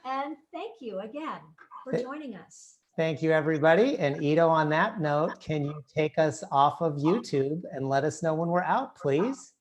And thank you again for joining us. Thank you, everybody. And Ito, on that note, can you take us off of YouTube and let us know when we're out, please?